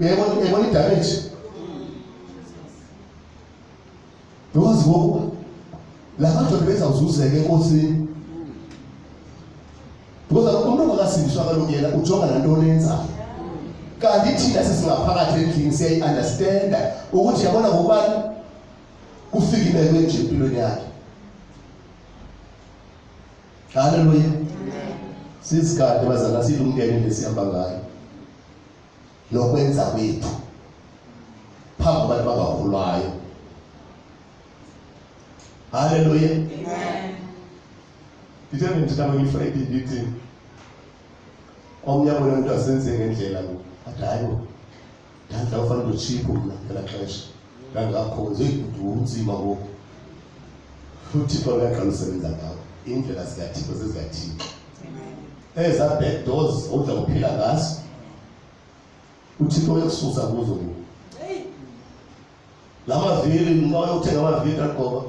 Uyayibona idamage. Because ngoku la bantu bezawuzuzeka enkosini. Because umuntu ongakasindiswa kaloku yena ujonga nantoni yenzayo. Kanti thina sesingaphakathi endlini siyayi-understanda ukuthi yabona ngokubani kufika imeko enje empilweni yakhe. Haleluya. Sisikade bazalwane silumkele into esihamba ngayo. Lokwenza kwethu phambi kwabantu bangakholwayo. Haleluya. Amen. Ndithe ndithatha ngeFriday ndithi omnye wona umuntu asenze ngendlela lo. Athi hayibo. Ndandla ufana noChipo mna ngela xesha. Ngangakhonze unzima ngoku. UThixo uyaqala usebenza ngawo. Indlela zikaThixo zezikaThixo. Eza back doors udla kuphila ngazo. Uthixo uyakususa kuzo ngoku. Lamavili nxa uyothenga amavili aqoba.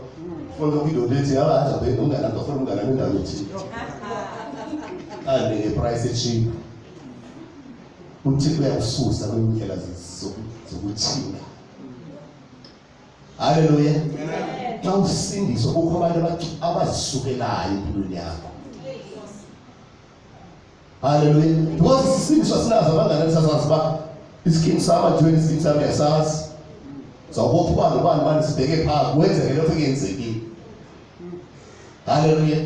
Funa ukuyindoda ethi abaza bena ungalanda ufuna ungalanda indawo ethi. Ande ngeprice echeap. Uthixo uyakususa kwindlela zokuthinga. Haleluya. Xa usindiswa kukho abantu abazisukelayo empilweni yakho. Haleluya. Because isindiswa sinazo abangane sasazi ba isikini sama join isikini sami yasazi. Zawubopha ubani sibheke phaa kwenzeke lokho ekenzekile. Haleluya.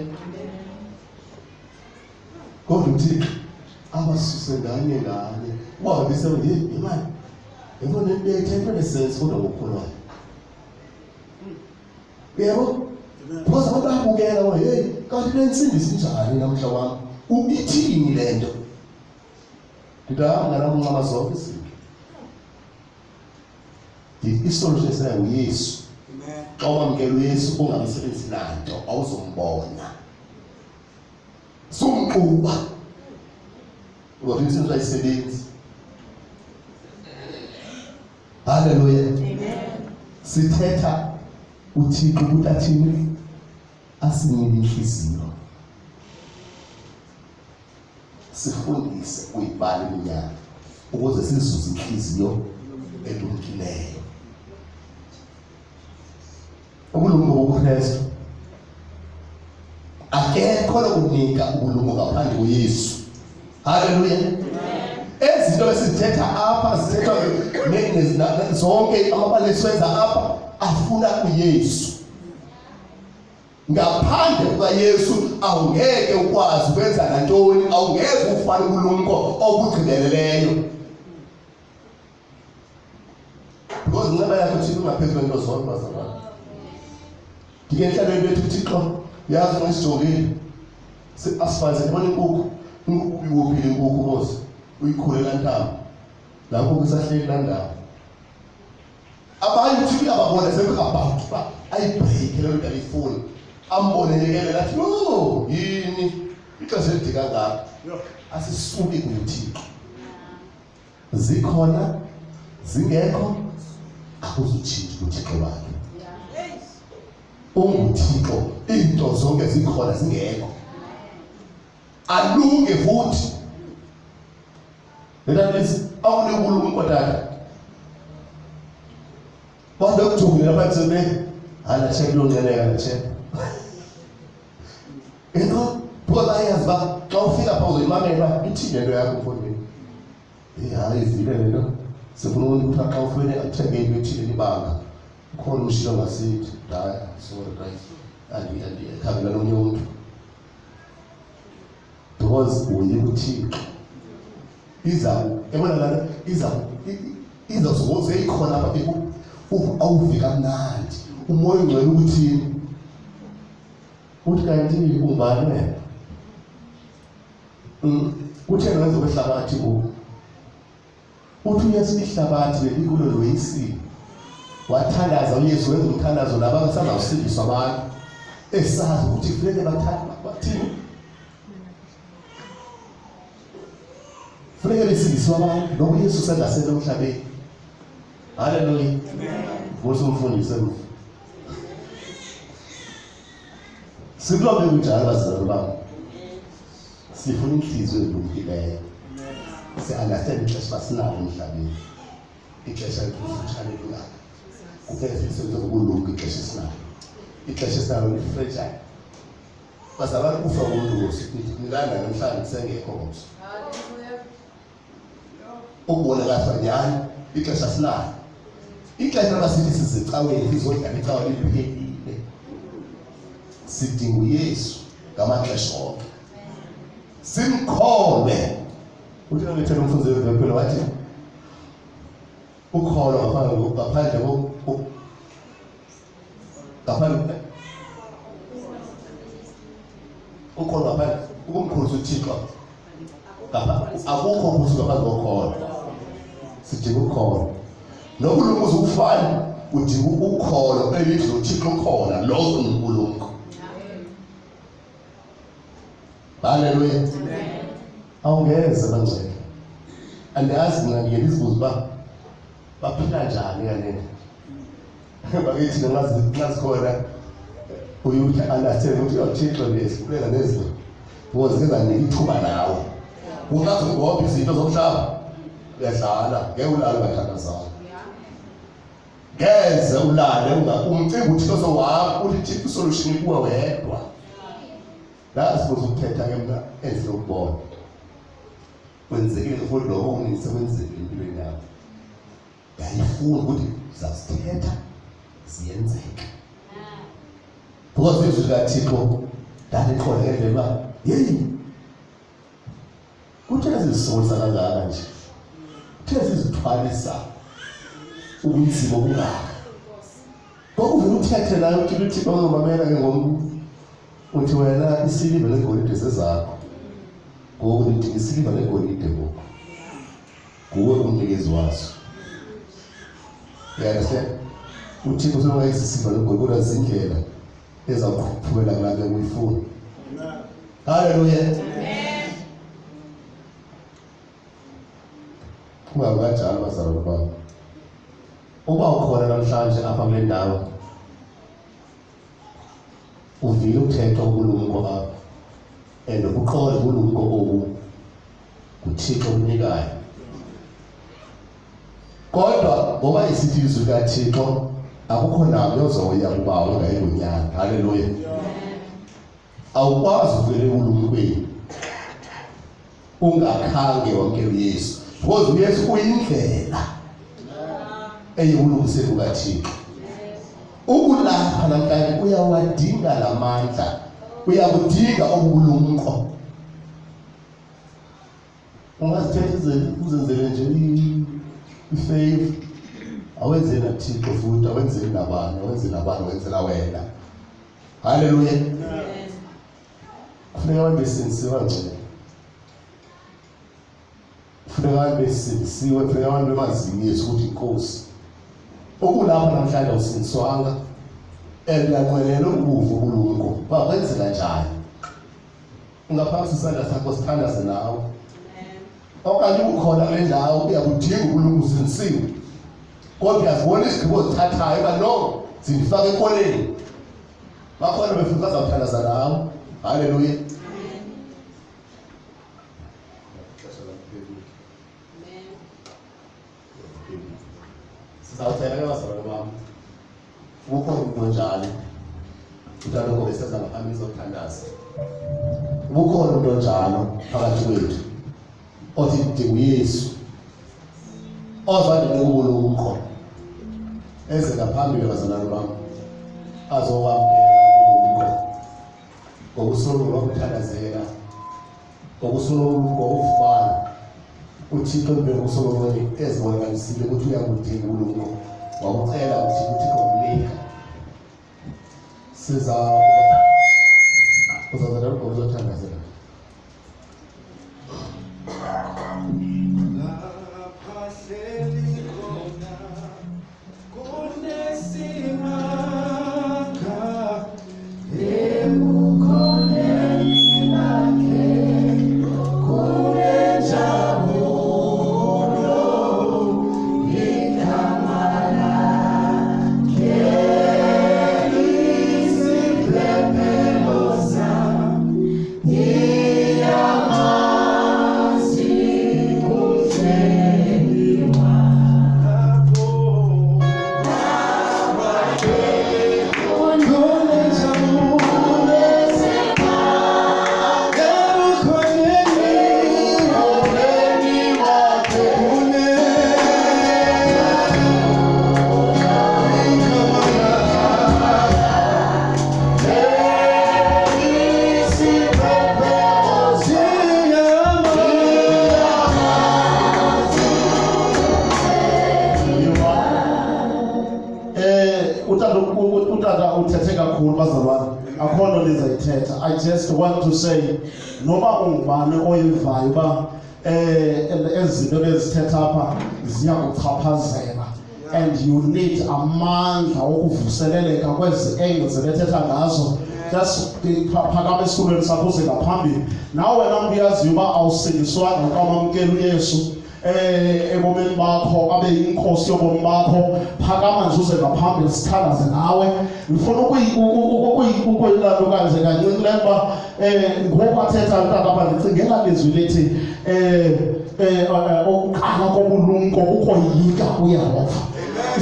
Kodwa uthixo abasuse nganye uba bisebe imali Yabona into sense kodwa ngokukholwayo. Yebo? Because abantu bayabukela ngoba hey, kanti lensindisi njani namhla wami? Ubithini lento? Ngidanga nami unqama zonke izinto. Isolution esinayo uYesu. Amen. Xa wamkela uYesu ungamsebenzisi nanto awuzombona. Sumquba. Ngoba insizwa ayisebenzi. Hallelujah. Amen. Sithetha uThixo ukuthi athini asinike inhliziyo. Sifundise uyibhala iminyaka ukuze sizuze inhliziyo elungileyo. Ubulungu bobuKristu akekho lokunika ubulungu ngaphandle kuYesu. Hallelujah. Ezinto esizithetha apha zithetha zonke amabali esiwenza apha afuna kuYesu. Ngaphandle kukaYesu awungeke ukwazi ukwenza nantoni, awungeke ufane ubulumko obugqibeleleyo. Because inceba yakho thina ungaphezulu kwento zonke bazalwane. Ngike enhlalweni lethu uThixo yazi ngisijongile. Asifaze ngibona inkukhu uyiwophile inkukhu mose uyikhulela ntamo. Lapho kusahleli la ndawo. Abanye uThixo uyababona sekabhaqa ayibreak leyo nto ayifuni. Ambonelekele lathi no yini ixesha elide kangaka asisuki kuThixo. Zikhona zingekho akuzutshintsha uThixo wakhe. UThixo into zonke zikhona zingekho alunge futhi. Lesi awunenkulumo kodwa Wanda kujungula lapha tsebe hala check lo ngeleka le check. Phola yazi ba xa ufika pha uzoyimamela ithini into yakho mfondini. Hayi izile lento sifuna ukuthi xa ufike athenge into ethile libanga. Ukhona umshilo ngasithi hayi sorry guys andikhabela nomnye umuntu. Because uye kuThixo yabona lana iza zokuze ikhona apha awuvika mnandi umoya ongcwele ukuthini uthi kanti ungubani wena uthena wenza kwehlabathi uthi uYesu ihlabathi belikulo loyisini wathandaza uYesu wenza umthandazo laba abasazawusindiswa abantu esazi ukuthi kufanele bathini kufanele besindiswe abantu ngoba uYesu sengasele emhlabeni. Hallelujah. Amen. Ngosumfundisi mfu. Sikulombe kunjalo bazalwane bami. Sifuna inhliziyo elungileyo. Si-understand ixesha basinalo emhlabeni. Ixesha elifutshane lungaka. Kuphela sisenze ukulunga ixesha esinalo. Ixesha esinalo lifragile. Bazalwane kufa umuntu ngilanda namhlanje sengekho ngoso. Hallelujah. Ukubona kahle nyani ixesha sinalo. Ixesha basithi sizicaweni sizodlala icawa liphekile. Sidinga uYesu ngamaxesha onke. Simkholwe. Uthi ngithela umfundi wevepelo wathi ukholo ngaphandle ukholo ngaphandle ukumkhosi uThixo. Akukho kusuka ngaphandle kokholo. Sidinga ukholo. Nobulungu uzufana udinga ukholo elithi uThixo khona lo uNkulunkulu. Hallelujah. Amen. Awungeze bangcwele. Andazi mina ngiyelizibuza baphila njani kanene. Bakithi ngazi khona uyuthi understand ukuthi uThixo lesiphulela nezinto. Ngoba nginikithuba nawe. Ungazi ngoba izinto zomhlaba uyadlala ngeke ulale bathandazana. Ngeze ulale umcimbi uThixo sowakho uthi Thixo solution kuwe wedwa. La sibuza ukuthetha ke mina enhle ukubona. Kwenzekile futhi lokho unisekwenzekile empilweni yakho. Yayifuna ukuthi sizasithetha siyenzeke. Because izwi likaThixo dalixola ngendlela yeyi. Kuthena sizisolisa kangaka nje. Kuthena sizithwalisa ubunzima obungaka. Ngokuvela uthethe nayo uthi bazomamela ke ngoku uthi wena isiliva negolide sezakho. Ngoku ndidinga isiliva negolide ngoku. Nguwe umnikezi wazo. Understand? Uthixo usengayisa isiliva negolide kodwa zindlela ezawuqhubela kulapha kuyifuna. Hallelujah. Amen. Kungakanjalo bazalwane bami. Uba ukhona namhlanje apha kule ndawo uvile ukuthetha ubulumko apha and uqonda ubulumko obu uThixo unikayo. Kodwa ngoba isithi izwi kaThixo akukho nayo ozoya kuba ungayingonyanga. Hallelujah. Awukwazi uvele ulumkweni ungakhange wamkela uYesu because uYesu uyindlela eyibulungisela kukaThixo. Ukulapha namhlanje uyawadinga lamandla, uyakudinga obulumko. Ungazithetha uzenzele nje ifavor, awenzeli naThixo futhi awenzeli nabani, awenzeli nabani, wenzela wena. Hallelujah. Kufuneka abantu besinisiwe ngcwele. Kufuneka abantu besinisiwe, kufuneka abantu bemaziwe Yesu ukuthi inkosi. Okulapha namhlanje awusiniswanga uyanqwenela ukubuva ubulumko. Wenzela njani? Ungaphakathi isandla sakho sithandaze nawe. Okanye ukhona kule ndawo uyakudinga ubulumko usinisiwe. Kodwa uyazibona izigqibo ozithathayo uba no, zindifaka enkoleni. Bakhona befuna bazawuthandaza nawe. Hallelujah. Amen. Sizawuthela ke bazalwane bami. Ukhona umuntu onjalo. Utaloko beseza ngaphambili zokuthandaza. Ukhona umuntu onjalo phakathi kwethu. Othi udinga uYesu. Ozwadile ubulumko. Eze ngaphambili bazalwane bami. Azokwamkela ubulumko. Ngokusungulwa ukuthandazela, ngokusungulwa ukufana. UThixo bekusungulwa ezibonakalisile ukuthi uyakudinga ubulumko. Wakucela ukuthi uThixo umnika. Uzazala ukuzothandazela. I just want to say, noba ungubani oyivayo ba ezinto bezithetha apha ziyakuchaphazela and you need amandla okuvuseleleka kwezi angles bethetha ngazo. Just phakama esitulweni sakho uze ngaphambili. Nawe wena umuntu uyaziyo uba awusindiswanga ukwamamkela uYesu ebomeni bakho abe yinkosi yobomi bakho. Phakama nje uze ngaphambili sithandaze nawe. Ngifuna ukuyilando kanje kancinci le nto ngoku athetha umntana apha ndicingela lizwi lithi ukuqala kobulumko ukoyika uYehova.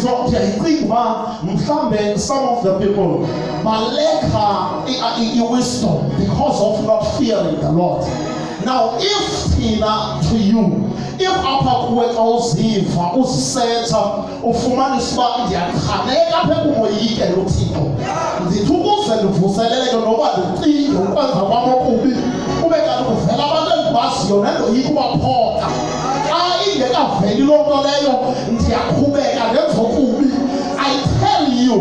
So ndiyayicinga uba mhlawumbe some of the people baleka i-wisdom because of not fearing the Lord. Now if thina to you, if apha kuwe xa uziva uzisenza ufumanisa uba ndiyakhaneka apha kumoyikela uThixo, ndithi ukuze ndivuseleleke noba ndicinge ukwenza kwam okubi kube kanti kuvela abantu endibaziyo nendoyika ubaphotha. Xa ingekaveli loo nto leyo ndiyaqhubeka ndenza okubi. I tell you,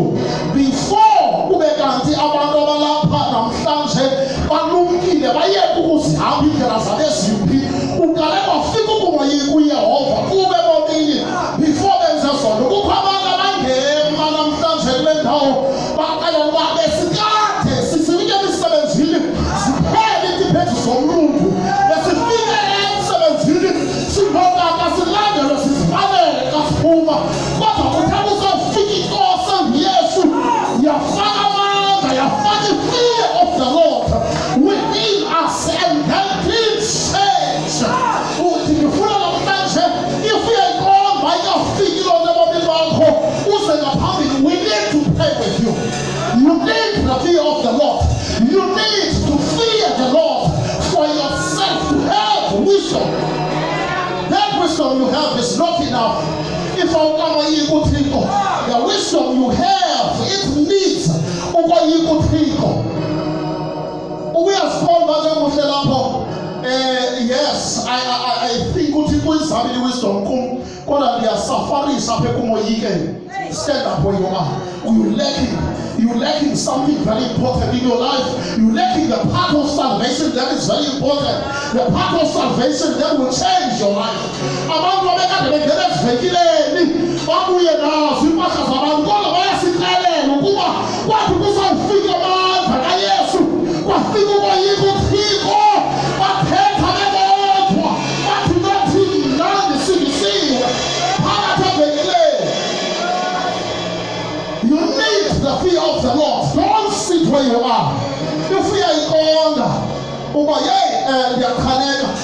before kube kanti abantu abalapha namhlanje balumkile bayeke ukuzihamba iindlela zabo ezimbi, uqale kwafika ukungoyika uYehova kube bonini before benze zono. Kukho abantu abangema namhlanje kule ndawo baqala uba besikade sifike emisebenzini siphele iintiphethu zomlungu, besifike emsebenzini singokaka silandele sizifanele kasiphuma, kodwa kuthatha usofika inkosi enguYesu yafaka amandla, yafaka i-fear of the Lord within us, and then things change. Uthi ngifuna namhlanje if uyayiqonda ayikafiki loo nto ebomini bakho uze ngaphambili, we need to pray with you. You need the fear of the Lord. You need to fear the Lord for yourself to have wisdom. That wisdom you have is not enough. If the wisdom you have, it needs yes, I think uThixo izamile wisdom kum, kodwa ndiyasafarisa apha kumoyike. Stand up where you are. You lacking something very important in your life. You lacking the part of salvation that is very important. The part of salvation that will change your life. Abantu abekade bengena ezivenkileni babuye nazo impahla zabantu, kodwa bayasixelela ukuba kwathi kuzawufika amandla kaYesu, kwafika ukoyika uThixo, baphetha bebodwa, bathi nathi mnandi singisiwe phakathi evenkileni. You need the fear of the Lord. Don't sit where you are. If we are in order,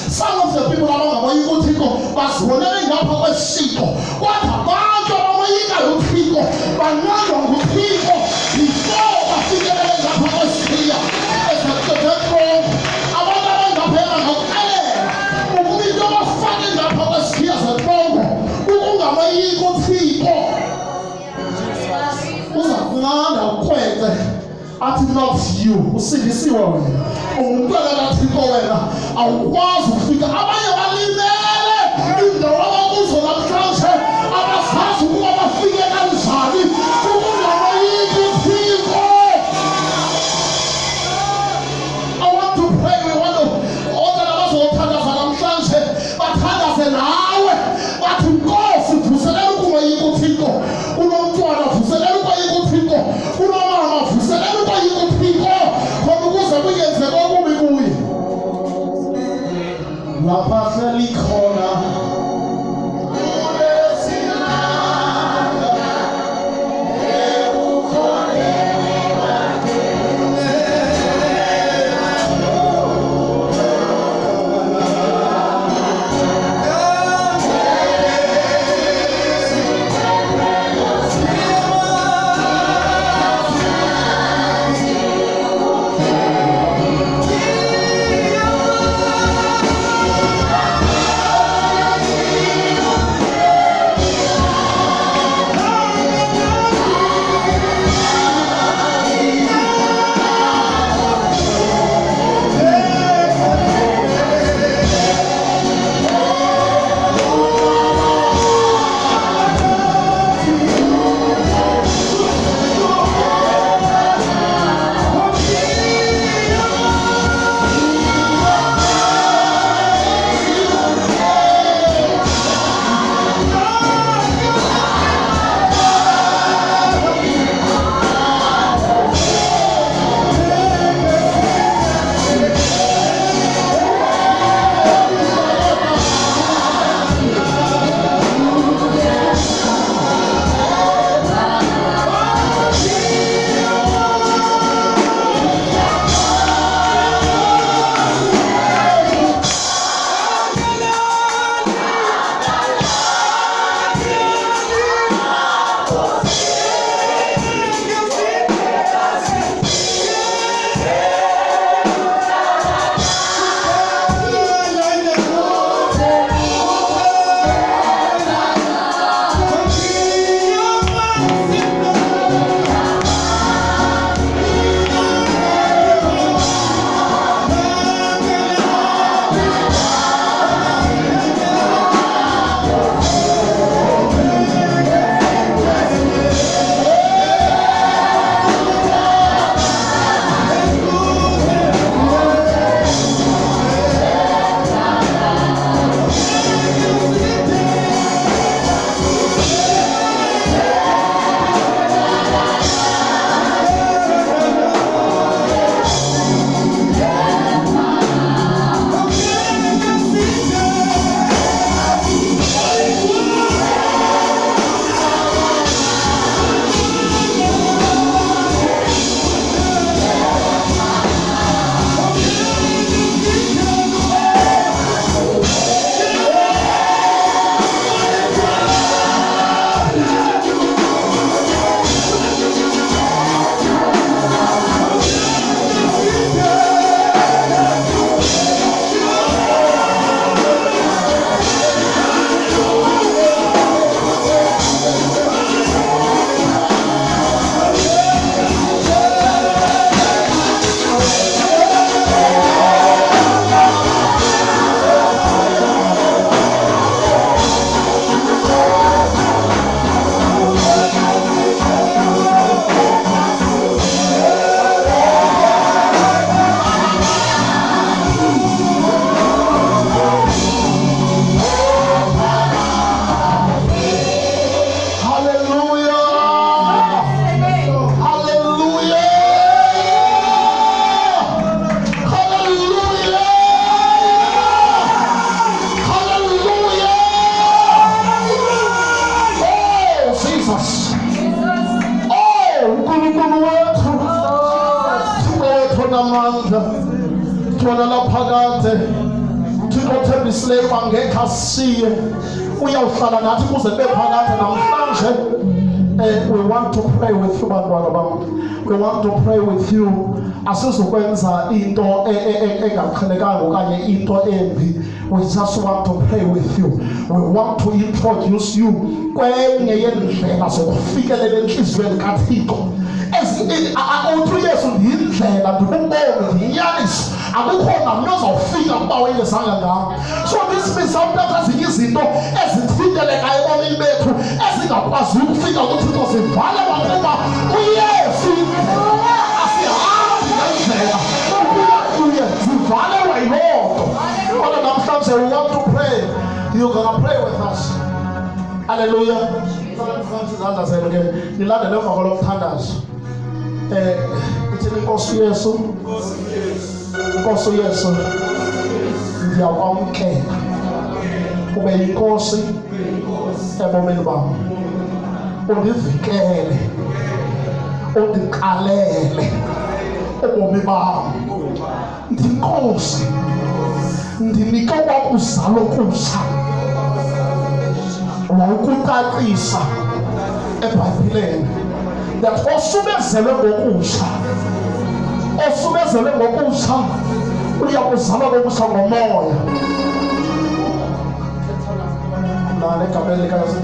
some of the people abangabayika uThixo bazibonele ngapha kwesiko, kodwa abantu ababayika uThixo banqandwa nguThixo before bafikelele ngapha kwesiya. Abantu abangaphela ngokuqalela ukuba into abafake ngapha kwesiya zentlongo ukungabayika uThixo. Uzakunqanda ukhwethe athi not you, usindisiwe wena, umntwana kaThixo wena awukwazi ukufika. Abanye balimele indawo abakuzo namhlanje abasazi ukuba bafike kanjani ukungabayiki uThixo. I want to pray. We want to order abazothandaza namhlanje bathandaze nawe bathi Nkosi vuselela ukungoyika uThixo, unomntwana vuselela ukoyika uThixo, unomama vuselela ukoyika uThixo, khona ukuze kuyenzeka okubi kuye. Lapha hleli ngamandla thona lapha kade Thixo thembisileyo uba ngekhe asiye uyawuhlala nathi kuze kube phakade namhlanje. We want to pray with you bantwana bam. We want to pray with you. Asizokwenza into engaqhelekanga okanye into embi. We just want to pray with you. We want to introduce you kwenye yendlela zokufikelela enhliziyweni kaThixo. Uthi Yesu yindlela ndikumbone ndiyinyaniso akukho namnye ozawufika kuba wayengezanga ngam. So this means sometimes ezinye izinto ezithintelekayo ebomini bethu ezingakwazi ukufika kuThixo zivale ngokuba uYesu asihambi ngendlela ukuya zivalelwa yiloo nto. Kodwa namhlanje we want to pray. You're gonna pray with us. Hallelujah. Izandla zenu ke nilandele emva kwalokuthandazo. Ithini Nkosi Yesu? Nkosi Yesu, ndiyakwamkela ube yinkosi ebomini bam. Undivikele, undiqalele ubomi bam. Ndinkosi, ndinike kwakuzalo kutsha wawukucacisa eBhayibhileni that osubezelwe ngokutsha uya kuzalwa ngokutsha ngomoya. Lale egameni likaYesu.